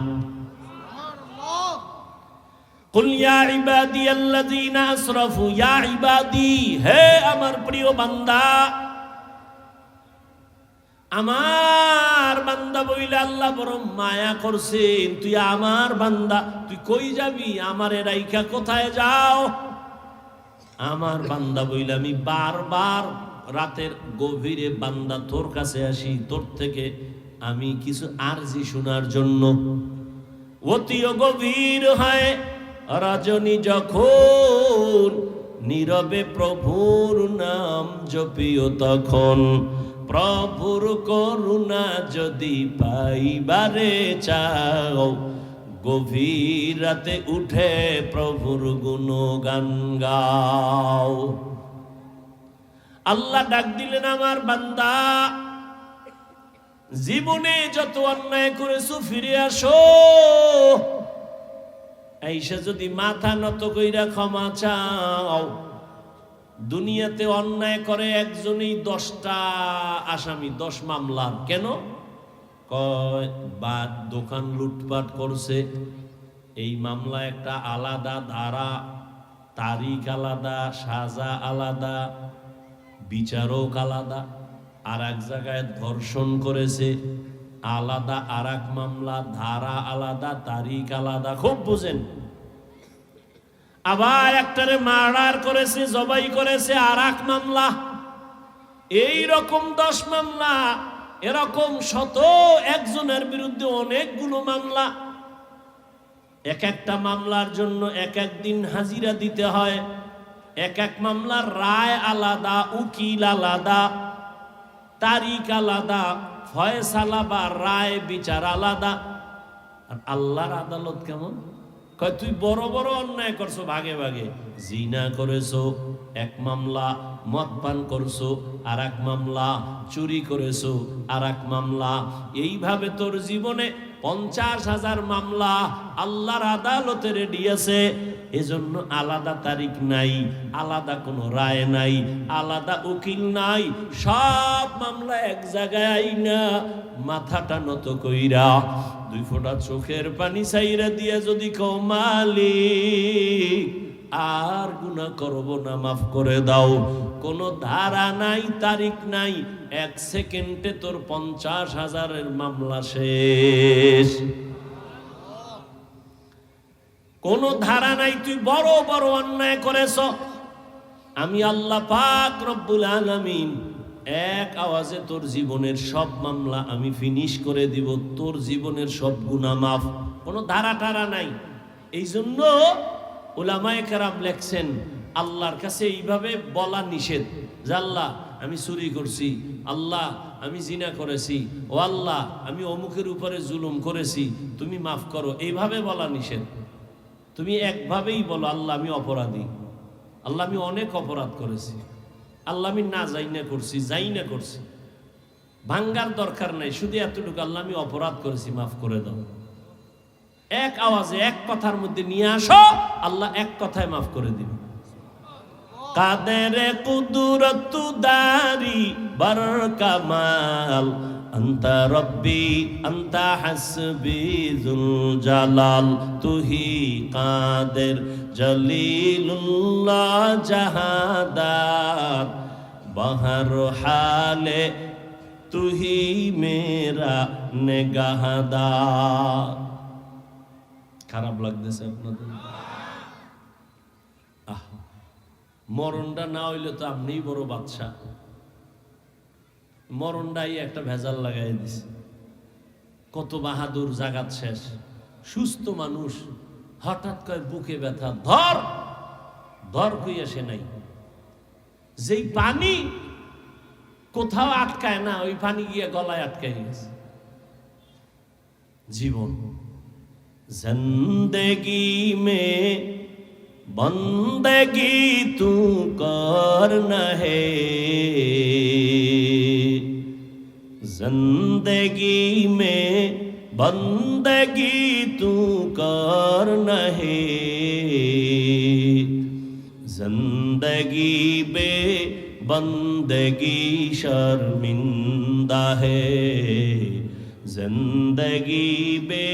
কুল ইয়া ইবাদিয়াল্লাযীনা আসরাফু, ইয়া ইবাদি, হে আমার প্রিয় বান্দা, আমার বান্দা বইলে আল্লাহ বড় মায়া করছেন, তুই আমার বান্দা, তুই কই যাবি, আমারে রাইখা কোথায় যাও? আমার বান্দা বইলে আমি বারবার রাতের গভীরে বান্দা তোর কাছে আসি, তোর থেকে আমি কিছু আরজি শোনার জন্য। অতিও গভীর হয় রজনী যখন, নীরবে প্রভুর নাম জপিও তখন, প্রভুর করুণা যদি পাইবারে চাও, গভীর রাতে উঠে প্রভুর গুণগান গাও। আল্লাহ ডাক দিলেন, আমার বান্দা, জীবনে যত অন্যায় করেছো ফিরে আসো, আইসা যদি মাথা নত কইরা ক্ষমা চাও। দুনিয়াতে অন্যায় করে একজনই 10টা আসামি, 10 মামলার। কেন? কয় বা দোকান লুটপাট করছে, এই মামলা একটা আলাদা ধারা, তারিখ আলাদা, সাজা আলাদা, বিচারক আলাদা। আর এক জায়গায় ধর্ষণ করেছে, আলাদা আর এক মামলা, ধারা আলাদা, তারিখ আলাদা। খুব বুঝেন। আবার একটারে মার্ডার করেছে, জবাই করেছে, আর এক মামলা। এই রকম 10 মামলা, এরকম শত একজনের বিরুদ্ধে অনেকগুলো মামলা। এক একটা মামলার জন্য এক এক দিন হাজিরা দিতে হয়, এক এক মামলার রায় আলাদা, উকিল আলাদা, তারিখ আলাদা, ফয়সালা বা রায় বিচার আলাদা। আর আল্লাহর আদালত কেমন? কয় তুই বড় বড় অন্যায় করছো ভাগে ভাগে, জিনা করেছো এক মামলা, মদ পান করছো আর এক মামলা, চুরি করেছো আর এক মামলা। এইভাবে তোর জীবনে 50,000 মামলা আল্লাহর আদালতে রেডি আছে। এজন্য আলাদা তারিখ নাই, আলাদা কোনো রায় নাই, আলাদা উকিল নাই, সব মামলা এক জায়গায় না। মাথাটা নত কইরা 2 ফোঁটা চোখের পানি চাইরা দিয়া যদি কও মালিক আর গুনাহ করব না, মাফ করে দাও, কোনো ধারা নাই, তারিখ নাই, 1 সেকেন্ডে তোর 50,000-এর মামলা শেষ। কোনো ধারা নাই, তুই বড় বড় অন্যায় করেছ, আমি আল্লাহ পাক রব্বুল আলামিন এক আওয়াজে তোর জীবনের সব মামলা আমি ফিনিশ করে দিব, তোর জীবনের সব গুনাহ মাফ। কোনো ধারা টারা নাই। এই জন্য উলামায়ে কেরাম লেখছেন, আল্লাহর কাছে এইভাবে বলা নিষেধ যে আল্লাহ আমি চুরি করছি, আল্লাহ আমি জিনা করেছি, ও আল্লাহ আমি অমুকের উপরে জুলুম করেছি, তুমি মাফ করো, এইভাবে বলা নিষেধ। তুমি একভাবেই বলো, আল্লাহ আমি অপরাধী, আল্লাহ আমি অনেক অপরাধ করেছি, আল্লাহ আমি না যাই না করছি। ভাঙ্গার দরকার নাই, শুধু এতটুকু, আল্লাহ আমি অপরাধ করেছি, মাফ করে দাও। এক আওয়াজে এক কথার মধ্যে নিয়ে আসো, আল্লাহ এক কথায় মাফ করে দিবে। কাদের কুদরত দারি বার কামাল, আন্তা রব্বি আন্তা হাসবি যুল জালাল, তুহি কাদের জলিলুল্লাহ জাহাদার, বহর হালে তুহি মেরা নেগাহদার। খারাপ লাগতেছে আপনাদের? মরণটা না হইলে তো আপনিই বড় বাদশা। মরণটাই একটা ভেজাল লাগাই দিছে। কত বাহাদুর, জাগাত শেষ, সুস্থ মানুষ হঠাৎ করে বুকে ব্যথা, ধর ধর কই আসে নাই। যেই পানি কোথাও আটকায় না, ওই পানি গিয়ে গলায় আটকাই গেছে। জীবন জিন্দেগি মে बंदगी तू करना है, जिंदगी में बंदगी तू करना है, जिंदगी बे बंदगी शर्मिंदा है, जिंदगी बे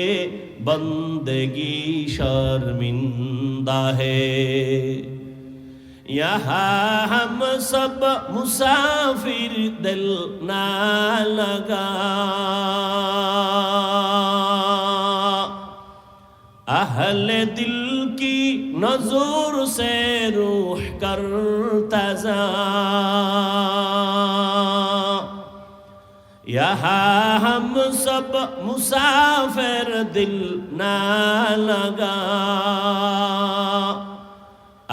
बंदगी शर्मिंदा है। यहाँ हम सब मुसाफिर दिल ना लगा, अहले दिल की नजर से रूह करता जा, यहाँ हम सब मुसाफिर दिल ना लगा,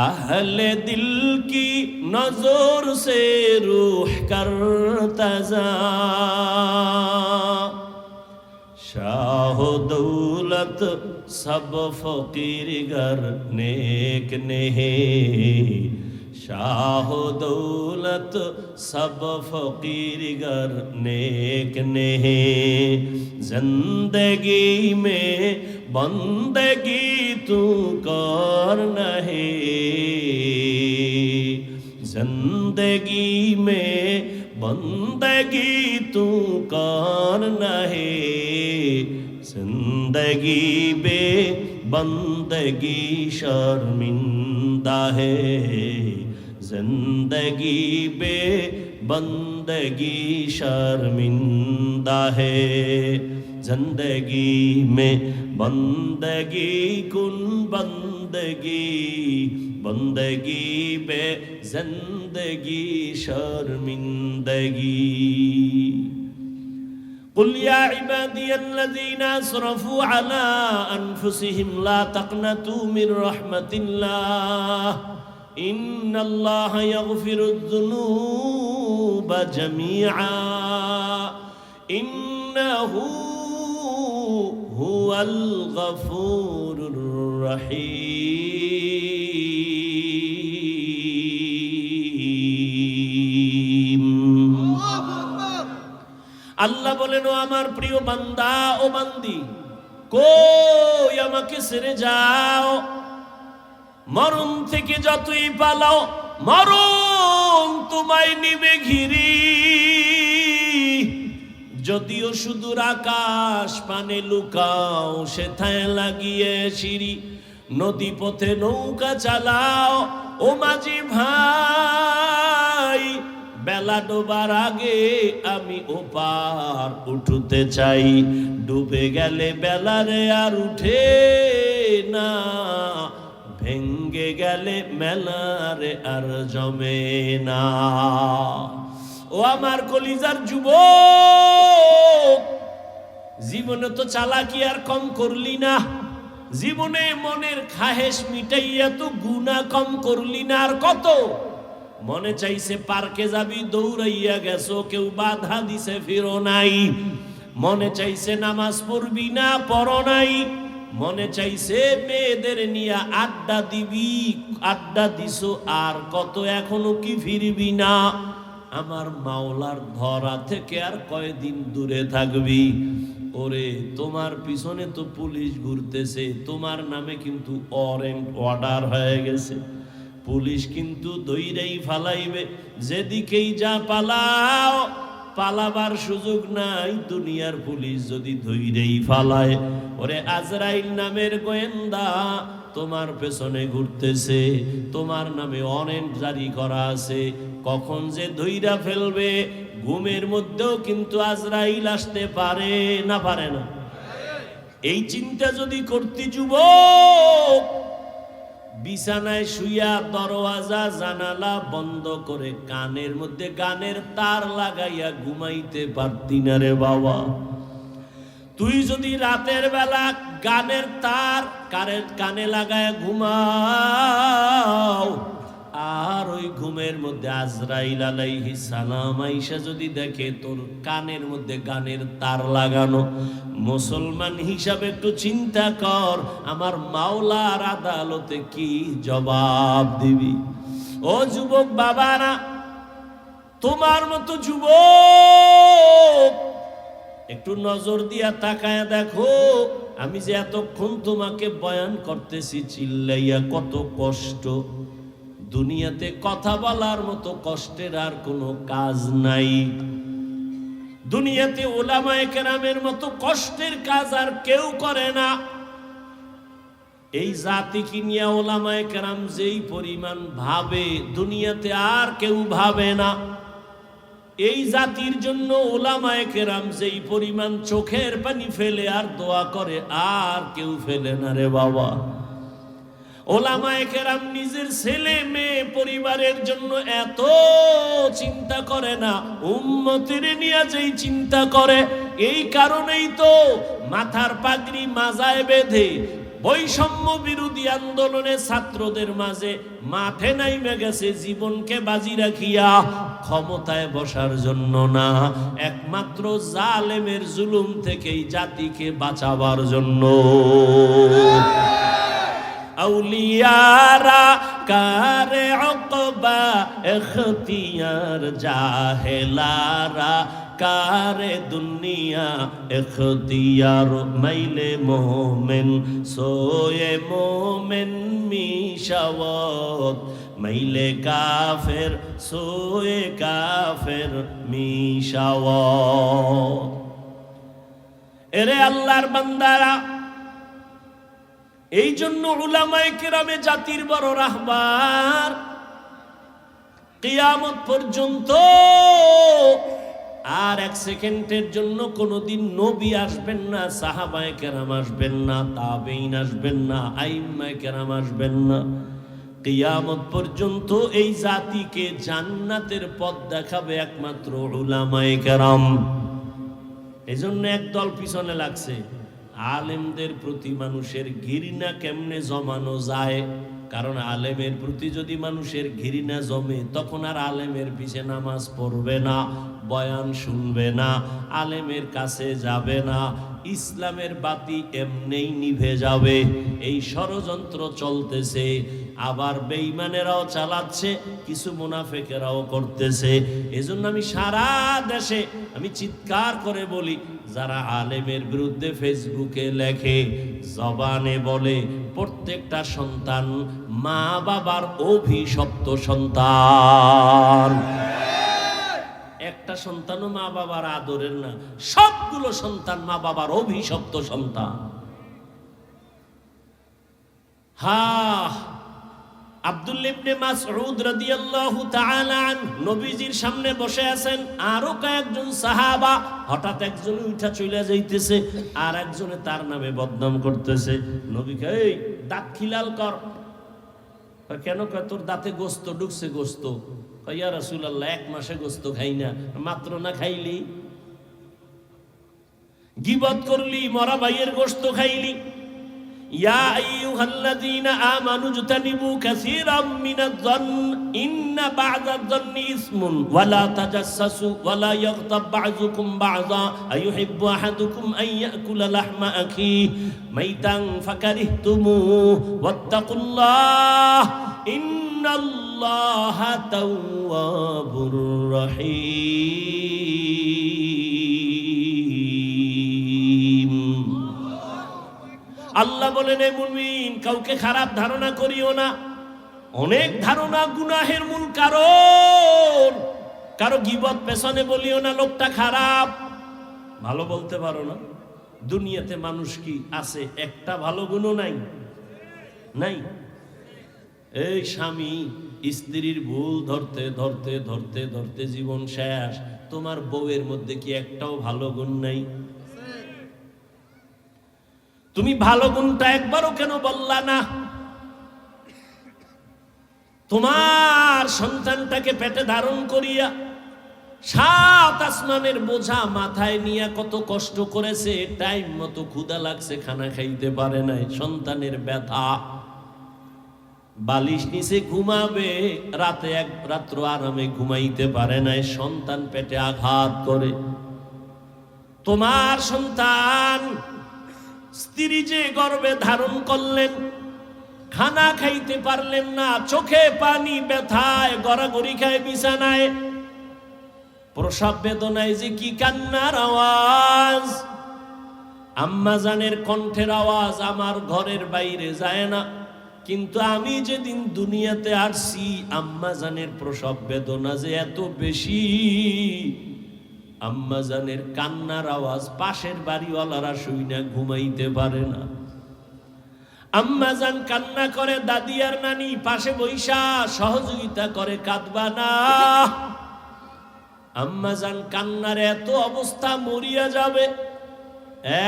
अहले दिल की नजर से रूह करता जा, शाह दौलत सब फकीर गर नेक नहीं, शाह दौलत सब फकीर गर नेक नहीं, जिंदगी में बंदगी तू करना है, जिंदगी में बंदगी तू करना है, जिंदगी बे बंदगी शर्मिंदा है, जिंदगी बे बंदगी शर्मिंदा है, जिंदगी में बंदगी कुन बंदगी, बंदगी बे जिंदगी शर्मिंदगी। قل يا عبادي الذين أسرفوا على أنفسهم لا تقنطوا من رحمة الله إن الله يغفر الذنوب جميعا إنه هو الغفور الرحيم। আল্লাহ বলেন, ও আমার প্রিয় বান্দা ও বান্দি, কই আমাকে ছেড়ে যাও, মরণ থেকে যতই পালাও মরণ তোমায় নিবে ঘিরি, যদিও সুদূর আকাশ পানে লুকাও সেথায় লাগিয়ে সিঁড়ি, নদী পথে নৌকা চালাও ও মাঝি ভাই, বেলা ডোবার আগে আমি ওপার উঠতে চাই, ডুবে গেলে বেলারে আর উঠে না, ভেঙ্গে গেলে মেলারে আর জমে না। ও আমার কলিজার যুবক, জীবনে তো চালাকি আর কম করলি না, জীবনে মনের খাহেশ মিটাইয়া তো গুনাহ কম করলি না, আর কত মনে চাইছে পার্কে যাবি, দৌড়াইয়া গেছো, কেউ বাধা দিছে ফিরো নাই। মনে চাইছে নামাজ পড়বি না, পড়ো নাই। মনে চাইছে মেয়েদের নিয়ে আড্ডা দিবি, আড্ডা দিছো, আর কত এখনো কি ফিরবি না? আমার মাওলার ধরা থেকে আর কয়দিন দূরে থাকবি? ওরে তোমার পিছনে তো পুলিশ ঘুরতেছে, তোমার নামে কিন্তু ওয়ারেন্ট অর্ডার হয়ে গেছে। পুলিশ কিন্তু দইরাই ফালাইবে, যেদিকেই যা পালাও, পালাবার সুযোগ নাই। দুনিয়ার পুলিশ যদি ধইরেই ফালায়, ওরে আজরাইল নামের গোয়েন্দা তোমার পেছনে ঘুরতেছে, তোমার নামে ওয়ারেন্ট জারি করা আছে, কখন যে ধইরা ফেলবে। ঘুমের মধ্যেও কিন্তু আজরাইল আসতে পারে না, পারে না? এই চিন্তা যদি করতে যুবক, বিছানায় শুইয়া দরওয়াজা জানালা বন্ধ করে কানের মধ্যে গানের তার লাগাইয়া ঘুমাইতে পারতি না রে বাবা। তুই যদি রাতের বেলা গানের তার কানে লাগায় ঘুমাও, আর ওই ঘুমের মধ্যে আজরাইল আলাইহিস সালাম আইসা যদি দেখে তোর কানের মধ্যে গানের তার লাগানো, মুসলমান হিসাবে একটু চিন্তা কর, আমার মাওলার আদালতে কি জবাব দিবি? ও যুবক বাবারা, তোমার মতো যুবক একটু নজর দিয়া তাকায় দেখো, আমি যে এতক্ষণ তোমাকে বয়ান করতেছি চিল্লাইয়া, কত কষ্ট। দুনিয়াতে কথা বলার মতো কষ্টের আর কোনো কাজ নাই। দুনিয়াতে উলামায়ে কেরামের মতো কষ্টের কাজ আর কেউ করে না। এই জাতিকে নিয়ে উলামায়ে কেরাম যেই পরিমাণ ভাবে, দুনিয়াতে আর কেউ ভাবে না। এই জাতির জন্য উলামায়ে কেরাম যেই পরিমাণ চোখের পানি ফেলে আর দোয়া করে, আর কেউ ফেলে না রে বাবা। উলামায়ে কেরাম নিজের ছেলে মেয়ে পরিবারের জন্য এত চিন্তা করে না, উম্মতের নিয়ে যেই চিন্তা করে। এই কারণেই তো মাথার পাগড়ি মাজায় বেঁধে বৈষম্য বিরোধী আন্দোলনে ছাত্রদের মাঝে মাঠে নাইমে গেছে, জীবনকে বাজি রাখিয়া ক্ষমতায় বসার জন্য না, একমাত্র জালেমের জুলুম থেকেই জাতিকে বাঁচাবার জন্য। আউলিয়ারা কারে উকবা ইখতিয়ার, জাহেলারা কারে দুনিয়া ইখতিয়ার। মাইলে মোমেন সোয়ে মোমেন মিশাওয়াত, মাইলে কাফের সোয়ে কাফের মিশাওয়াত। এরে আল্লাহর বান্দারা, এই জন্য উলামায়ে কেরামে জাতির বড় রাহবার। কিয়ামত পর্যন্ত আর এক সেকেন্ডের জন্য কোনোদিন নবী আসবেন না, সাহাবায়ে কেরাম আসবেন না, তাবেঈন আসবেন না, আইম্মায়ে কেরাম আসবেন না। কিয়ামত পর্যন্ত এই জাতিকে জান্নাতের পথ দেখাবে একমাত্র উলামায়ে কেরাম। এজন্য একদল পিছনে লাগছে, আলেমদের প্রতি মানুষের ঘৃণা কেমনে জমানো যায়। কারণ আলেমের প্রতি যদি মানুষের ঘৃণা জমে, তখন আর আলেমের পিছে নামাজ পড়বে না, বয়ান শুনবে না, আলেমের কাছে যাবে না, ইসলামের বাতি এমনেই নিভে যাবে। এই ষড়যন্ত্র চলতেছে, আবার বেঈমানেরাও চালাচ্ছে, কিছু মুনাফিকেরাও করতেছে। এজন্য আমি সারা দেশে আমি চিৎকার করে বলি, যারা আলেমের বিরুদ্ধে ফেসবুকে লেখে, জবানে বলে, প্রত্যেকটা সন্তান মা বাবার অভিশপ্ত সন্তান। একটা সন্তানও মা বাবার আদরের না, সবগুলো সন্তান মা বাবার অভিশপ্ত সন্তান। আব্দুল্লাহ ইবনে মাসউদ রাদিয়াল্লাহু তাআলা আনহু নবীজির সামনে বসে আছেন, আরো কয়েকজন সাহাবা। হঠাৎ একজন উঠা চলে যাইতেছে, আর একজনে তার নামে বদনাম করতেছে। নবীকে, এই দাঁত খিলাল কর। কেন? কয় তোর দাঁতে গোস্ত ঢুকছে। গোস্ত? ইয়া রাসূলুল্লাহ, 1 মাসে গোস্ত খাই না। মাত্র না খাইলি? গীবত করলি, মরা ভাইয়ের গোস্ত খাইলি। ইয়া আইয়ুহাল্লাযীনা আমানু ইজতানিবু কাসীরাম মিনায-যন্ন ইন্না বা'দায-যন্নি ইসমুন ওয়া লা তাজাসসাসু ওয়া লা ইয়াগতাব বা'যুকুম বা'যা আইয়ুহিব্বু আহাদুকুম আন ইয়াকুলা লাহমা আখিহি মাইতান ফাকারিহতুমুহু ওয়াত্তাকুল্লাহ ইন্নাল্লাহা তাওয়াবুর রহিম। আল্লাহ বলেন, হে মুমিন, কাউকে খারাপ ধারণা করিও না। অনেক ধারণা গুনাহের মূল কারণ। কারো গীবত পেছনে বলিও না লোকটা খারাপ, ভালো বলতে পারো না। দুনিয়াতে মানুষ কি আছে একটা ভালো গুণও নাই? নাই। এই স্বামী স্ত্রীর ভুল ধরতে ধরতে ধরতে ধরতে জীবন শেষ। তোমার বউয়ের মধ্যে কি একটাও ভালো গুণ নাই? তুমি ভালো গুণটা একবারও কেন বললা না? তোমার সন্তানটাকে পেটে ধারণ করিয়া 7 আসমানের বোঝা মাথায় নিয়ে কত কষ্ট করেছে, টাইম মতো ক্ষুধা লাগছে, খানা খাইতে পারে নাই, সন্তানের ব্যথা। বালিশ নিচে ঘুমাবে, রাতে এক রাত্র আরামে ঘুমাইতে পারে নাই, সন্তান পেটে আঘাত করে। তোমার সন্তান স্ত্রী যে গর্ভে ধারণ করলেন, খানা খাইতে পারলেন না, চোখে পানি, ব্যথায় গড়াগড়ি খায় বিছানায়, প্রসব বেদনায় যে কি কান্নার আওয়াজ, আম্মা জানের কণ্ঠের আওয়াজ আমার ঘরের বাইরে যায় না। কিন্তু আমি যেদিন দুনিয়াতে আসছি, আম্মা জানের প্রসব বেদনা যে এত বেশি, আম্মা জানের কান্নার আওয়াজ পাশের বাড়িওয়ালারা শুইনা ঘুমাইতে পারে না। আম্মা জান কান্না করে, দাদি আর নানি পাশে বৈশা সহযোগিতা করে, কাঁদবা না। আম্মা জান কান্নার এত অবস্থা, মরিয়া যাবে।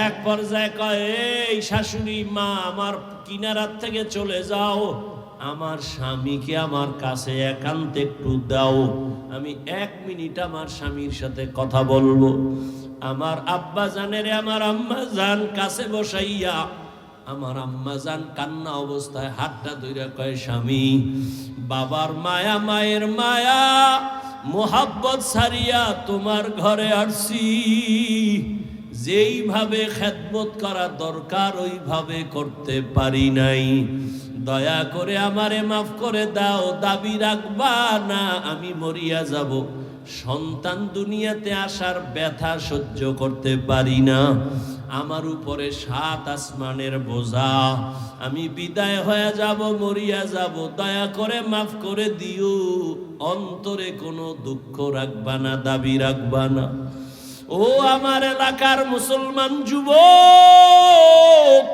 এক পর্যায়ে কয়, এই শাশুড়ি মা, আমার কিনারার থেকে চলে যাও, আমার স্বামীকে আমার কাছে একান্তে একটু দাও, আমি 1 মিনিট আমার স্বামীর সাথে কথা বলবো। আমার আব্বা জানের আমার আম্মা জান কাছে বসাইয়া, আমার আম্মা জান কান্না অবস্থায় হাতটা ধইরা কয়, স্বামী, বাবার মায়া, মায়ের মায়া, মোহাব্বত ছাড়িয়া তোমার ঘরে আসছি, যেইভাবে খেদমত করা দরকার ওইভাবে করতে পারি নাই, দয়া করে আমারে মাফ করে দাও, দাবি রাখবা না, আমি মরিয়া যাব। সন্তান দুনিয়াতে আসার ব্যথা সহ্য করতে পারি না, আমার উপরে 7 আসমানের বোঝা, আমি বিদায় হয়ে যাব, মরিয়া যাব, দয়া করে মাফ করে দিও, অন্তরে কোনো দুঃখ রাখবা না, দাবি রাখবা না। ও আমার এলাকার মুসলমান যুবক,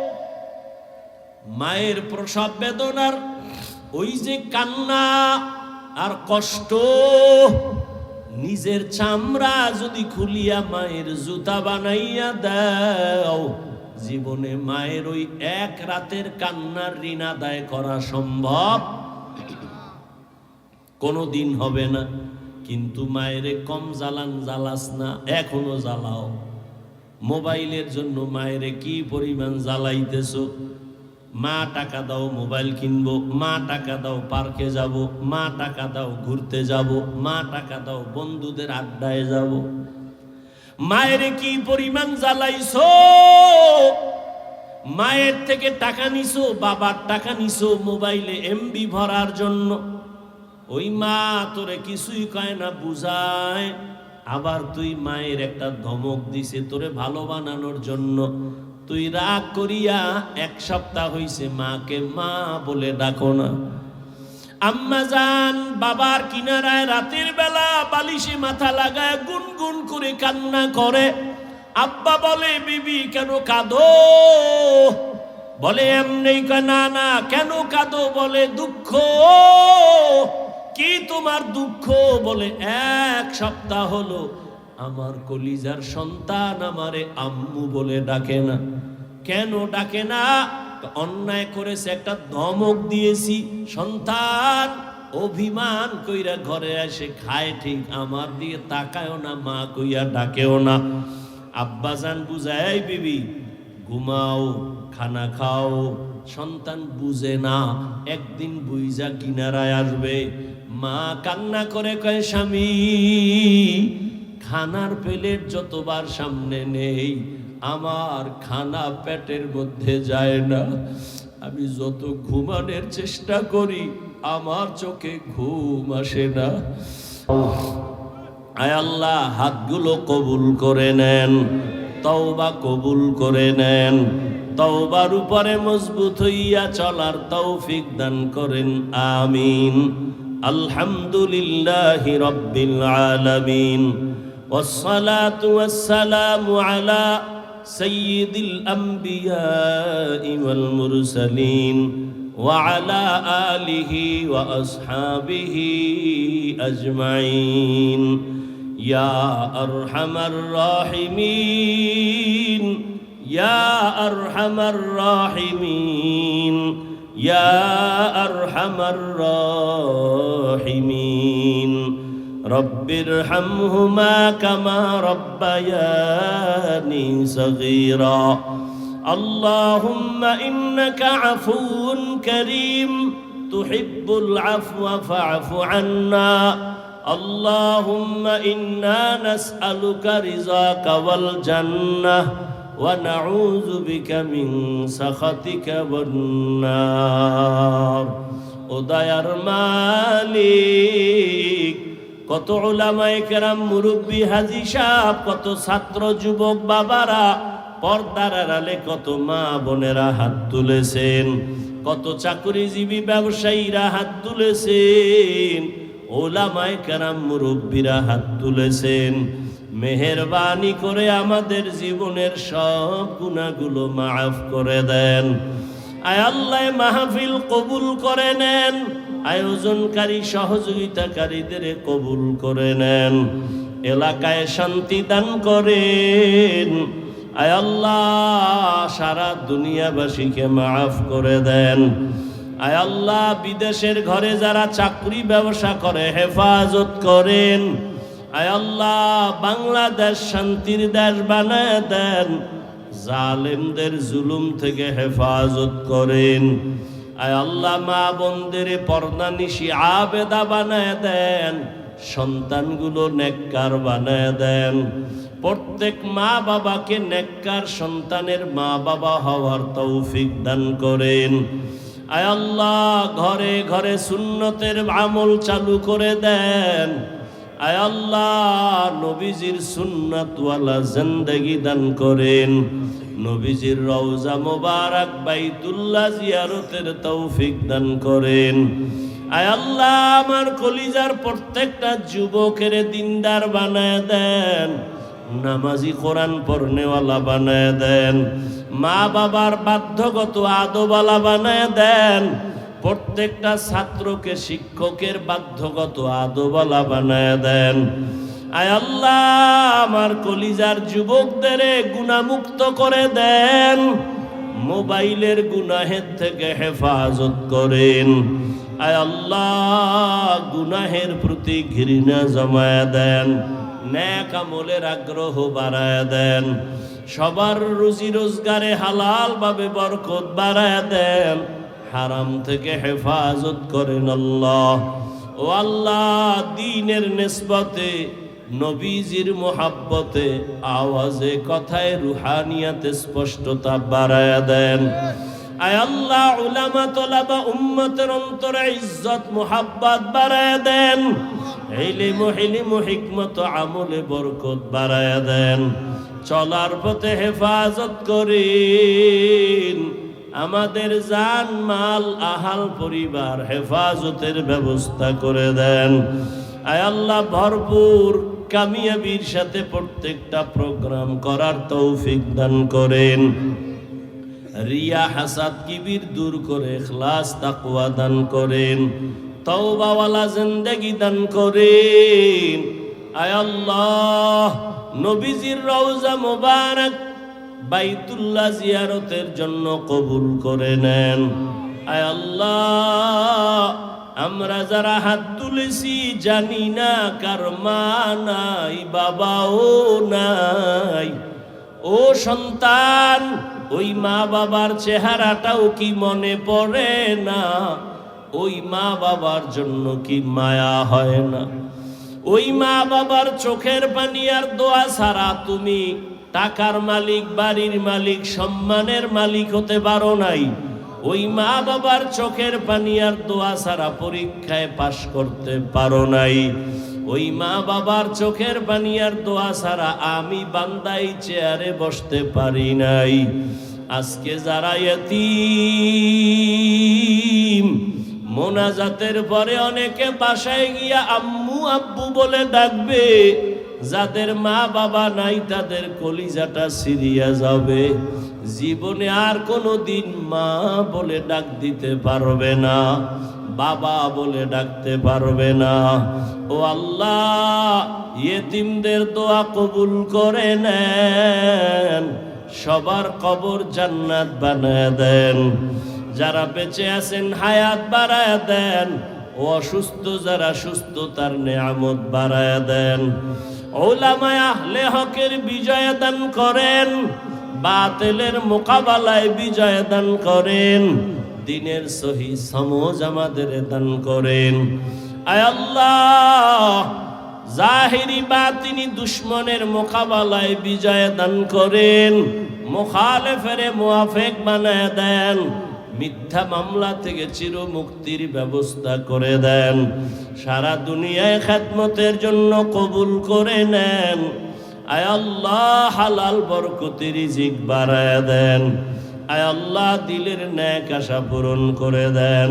মায়ের প্রসব বেদনার ওই যে কান্না আর কষ্ট, নিজের চামড়া যদি খুলিয়া মায়ের জুতা বানাইয়া দাও, জীবনে মায়ের ওই 1 রাতের কান্নার ঋণ আদায় করা সম্ভব কোনোদিন হবে না। কিন্তু মায়েরে কম জ্বালান জ্বালাস না, এখনো জ্বালাও। মোবাইলের জন্য মায়েরে কি পরিমাণ জ্বালাইতেছ। মা টাকা দাও মোবাইল কিনবো, মা টাকা দাও পার্কে যাব, মা টাকা দাও ঘুরতে যাব, মা টাকা দাও বন্ধুদের আড্ডায় যাব। মায়েরে কি পরিমাণ জ্বালাইছো। মায়ের থেকে টাকা নিছো, বাবার টাকা নিছো মোবাইলে এমবি ভরার জন্য। ওই মা তোরে কিছুই কয় না, বুঝায়, আবার তুই মায়ের একটা ধমক দিছে তোরে ভালো বানানোর জন্য। তুই রাগ করিয়া 1 সপ্তাহ হইছে মাকে মা বলে ডাকো না। আম্মা জান বাবার কিনারায় রাতের বেলা বালিশে মাথা লাগায় গুনগুন করে কান্না করে। আব্বা বলে, বিবি কেন কাঁদো? বলে এমনি। না না, কেন কাঁদো? বলে দুঃখ। কি তোমার দুঃখ? বলে 1 সপ্তাহ হলো আমার কলিজার সন্তান আমারে আম্মু বলে ডাকে না। কেন ডাকে না? অন্যায় করেছে, একটা ধমক দিয়েছি। সন্তান অভিমান কইরা ঘরে এসে খায় ঠিক, আমার দিয়ে তাকায়ও না, মা কইয়া ডাকেও না। আব্বাজান বুঝায়, বিবি ঘুমাও, খানা খাও। সন্তান বুঝে না, একদিন বুইজা কিনারায় আসবে। মা কান্না করে কয়, স্বামী খানার প্লেট যতবার সামনে নেই আমার খানা পেটের মধ্যে যায় না। আমি যত ঘুমানোর চেষ্টা করি আমার চোখে ঘুম আসে না। আয় আল্লাহ, হাতগুলো কবুল করে নেন, তওবা কবুল করে নেন। তওবার উপরে মজবুত হইয়া চলার তৌফিক দান করেন, আমিন। আলহামদুলিল্লাহি রাব্বিল আলামিন, ওয়াসসালাতু ওয়াসসালামু আলা সাইয়্যিদিল আমবিয়াই ওয়াল মুরসালিন ওয়া আলা আলিহি ওয়া আসহাবিহি আজমাইন। ইয়া আরহামার রাহিমিন, ইয়া আরহামার রাহিমিন, ইয়া আরহামার রাহিমিন। রব্বিরহামহুমা কামা রব্বায়ানি সগীরা। আল্লাহুম্মা ইন্নাকা আফুউন কারীম তুহিব্বুল আফওয়া ফা'ফু আন্না। আল্লাহুম্মা ইন্না নাসআলুকা রিযাকা ওয়াল জান্নাহ ওয়া নাউযু বিকা মিন সাখাতিকা ওয়ান নার। ও দয়ার মালিক, কত উলামায়ে কেরাম, মুরব্বী, হাজী সাহেব, কত ছাত্র যুবক বাবারা, পর্দার আড়ালে কত মা বোনেরা হাত তুলেছেন, কত চাকরিজীবী ব্যবসায়ীরা হাত তুলেছেন, উলামায়ে কেরাম মুরব্বীরা হাত তুলেছেন। মেহেরবানি করে আমাদের জীবনের সব গুনাহগুলো মাফ করে দেন। আয় আল্লাহ, মাহফিল কবুল করে নেন, আয়োজনকারী সহযোগিতাকারীদের কবুল করে নেন, এলাকায় শান্তি দান করেন। আয় আল্লাহ, সারা দুনিয়াবাসীকে মাফ করে দেন। আয় আল্লাহ, বিদেশের ঘরে যারা চাকরি ব্যবসা করে হেফাজত করেন। আয় আল্লাহ, বাংলাদেশ শান্তির দেশ বানায় দেন, জালেমদের জুলুম থেকে হেফাজত করেন। আয় আল্লাহ, মা বোনদের পর্দানিশি আবেদা বানায় দেন, সন্তানগুলো নেককার বানায় দেন। প্রত্যেক মা বাবাকে নেককার সন্তানের মা বাবা হওয়ার তৌফিক দান করেন। আয় আল্লাহ, ঘরে ঘরে সুন্নতের আমল চালু করে দেন। আয় আল্লাহ, নবীজির সুন্নাতওয়ালা জিন্দেগি দান করেন। নবীজির রওজা মোবারক বাইতুল্লাহ জিয়ারতের তৌফিক দান করেন। আয় আল্লাহ, আমার কলিজার প্রত্যেকটা যুবকের দিনদার বানায় দেন, নামাজি কোরআন পড়নেওয়ালা বানায় দেন, মা বাবার বাধ্যগত আদবালা বানায় দেন। প্রত্যেকটা ছাত্রকে শিক্ষকের বাধ্যগত আদবালা বানায় দেন। আয় আল্লাহ, আমার কলিজার যুবকদের গুনাহমুক্ত করে দেন, মোবাইলের গুনাহের থেকে হেফাজত করেন। আয় আল্লাহ, গুনাহের প্রতি ঘৃণা জমায় দেন, নেক আমলের আগ্রহ বাড়ায় দেন, সবার রুজি রোজগারে হালাল ভাবে বরকত বাড়ায় দেন, হারাম থেকে হেফাজত করেন আল্লাহ। ও আল্লাহ, দ্বীনের নিসবতে, নবীজির মোহাব্বতে, আওয়াজে কথায় রুহানিয়াতে স্পষ্টতা বাড়ায়া দেন। আয় আল্লাহ, উলামা তোলাবা উম্মতের অন্তরে ইজ্জত মোহাব্বত বাড়ায়া দেন, ইলম হিকমত আমলে বরকত বাড়ায়া দেন, চলার পথে হেফাজত করেন। আমাদের জান মাল আহাল পরিবার হেফাজতের ব্যবস্থা করে দেন। আয় আল্লাহ, ভরপুর কামিয়াবির সাথে প্রত্যেকটা প্রোগ্রাম করার তৌফিক দান করেন। রিয়া হাসাদ কিবির দূর করে ইখলাস তাকওয়া দান করেন, তওবাওয়ালা জিন্দেগি দান করেন। আয় আল্লাহ, নবীজির রওজা মোবারক বাইতুল্লাহ জিয়ারতের জন্য কবুল করে নেন। আয় আল্লাহ, আমরা যারা হাত তুলেছি জানি না কার মা নাই, বাবাও নাই। ও সন্তান, ও ওই মা বাবার চেহারাটাও কি মনে পড়ে না? ওই মা বাবার জন্য কি মায়া হয় না? ওই মা বাবার চোখের পানি আর দোয়া ছাড়া তুমি টাকার মালিক, বাড়ির মালিক, সম্মানের মালিক হতে পারো নাই। ওই মা বাবার চোখের পানি আর দোয়া ছাড়া পরীক্ষায় পাশ করতে পারো নাই। ওই মা বাবার চোখের পানি আর দোয়া ছাড়া আমি বান্দাই চেয়ারে বসতে পারি নাই। আজকে যারা ইয়তীম, মোনাজাতের পরে অনেকে বাসায় গিয়া আম্মু আব্বু বলে ডাকবে, যাদের মা বাবা নাই তাদের কলিজাটা ছিঁড়িয়া যাবে। জীবনে আর কোনো দিন মা বলে ডাক দিতে পারবে না, বাবা বলে ডাকতে পারবে না। ও আল্লাহ, ইয়েতিমদের দোয়া কবুল করে নেন, সবার কবর জান্নাত বানায় দেন। যারা বেঁচে আছেন হায়াত বাড়ায় দেন, ও অসুস্থ যারা সুস্থতার নেয়ামত বাড়ায় দেন। উলামায়ে আহলে হকের বিজয় দান করেন, বাতিলের মোকাবেলায় বিজয় দান করেন, দ্বীনের সহি সমঝ আমাদের দান করেন। আয় আল্লাহ, জাহিরি বাতিনি দুশ্মনের মোকাবেলায় বিজয় দান করেন, মুখালেফের মুআফিক বানায় দেন, মিথ্যা মামলা থেকে চির মুক্তির ব্যবস্থা করে দেন। সারা দুনিয়ায় খেদমতের জন্য কবুল করে নেন। আয় আল্লাহ, হালাল বরকতি রিজিক বাড়ায় দেন। আয় আল্লাহ, দিলের নেক আশা পূরণ করে দেন।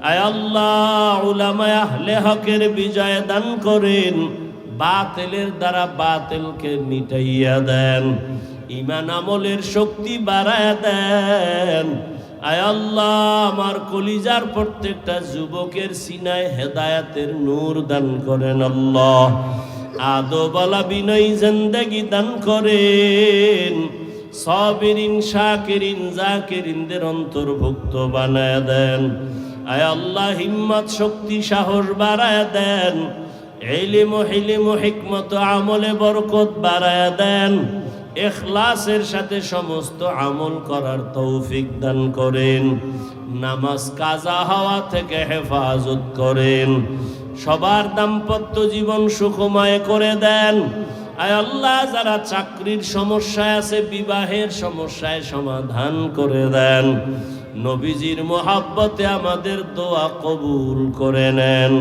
আয় আল্লাহ, উলামায়ে আহলে হকের বিজয় দান করেন, বাতিলের দ্বারা বাতিলকে মিটাইয়া দেন, ঈমান আমলের শক্তি বাড়ায় দেন। আয় আল্লাহ, আমার কলিজার প্রত্যেকটা যুবকের সিনায় হেদায়েতের নূর দান করেন। আল্লাহ, আদবওয়ালা বিনয়ী জিন্দেগি দান করেন। সাবিরিন, শাকিরিন, জাকিরিনদের অন্তর্ভুক্ত বানায় দেন। আয় আল্লাহ, হিম্মত, শক্তি, সাহস বাড়ায় দেন। ইলম, হিলম, হিকমত, আমলে বরকত বাড়ায় দেন। ইখলাসের সাথে সমস্ত আমল করার তৌফিক দান করেন। নামাজ কাজা হওয়া থেকে হেফাজত করেন। সবার দাম্পত্য জীবন সুখময় করে দেন। আয় আল্লাহ, যারা চাকরির সমস্যায় আছে, বিবাহের সমস্যায় সমাধান করে দেন। নবীজির মোহাব্বতে আমাদের দোয়া কবুল করে নেন।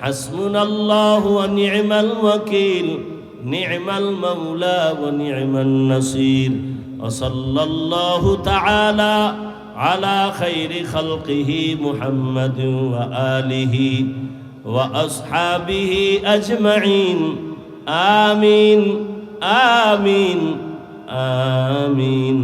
হাসবুনাল্লাহু ওয়া নি'মাল ওয়াকিল, নি'মাল মাওলা ওয়া নি'মান নাসির। ওয়া সাল্লাল্লাহু তাআলা আলা খাইরি খালকিহি মুহাম্মাদিন ওয়া আলিহি ওয়া আসহাবিহি আজমাইন। আমিন, আমিন, আমিন।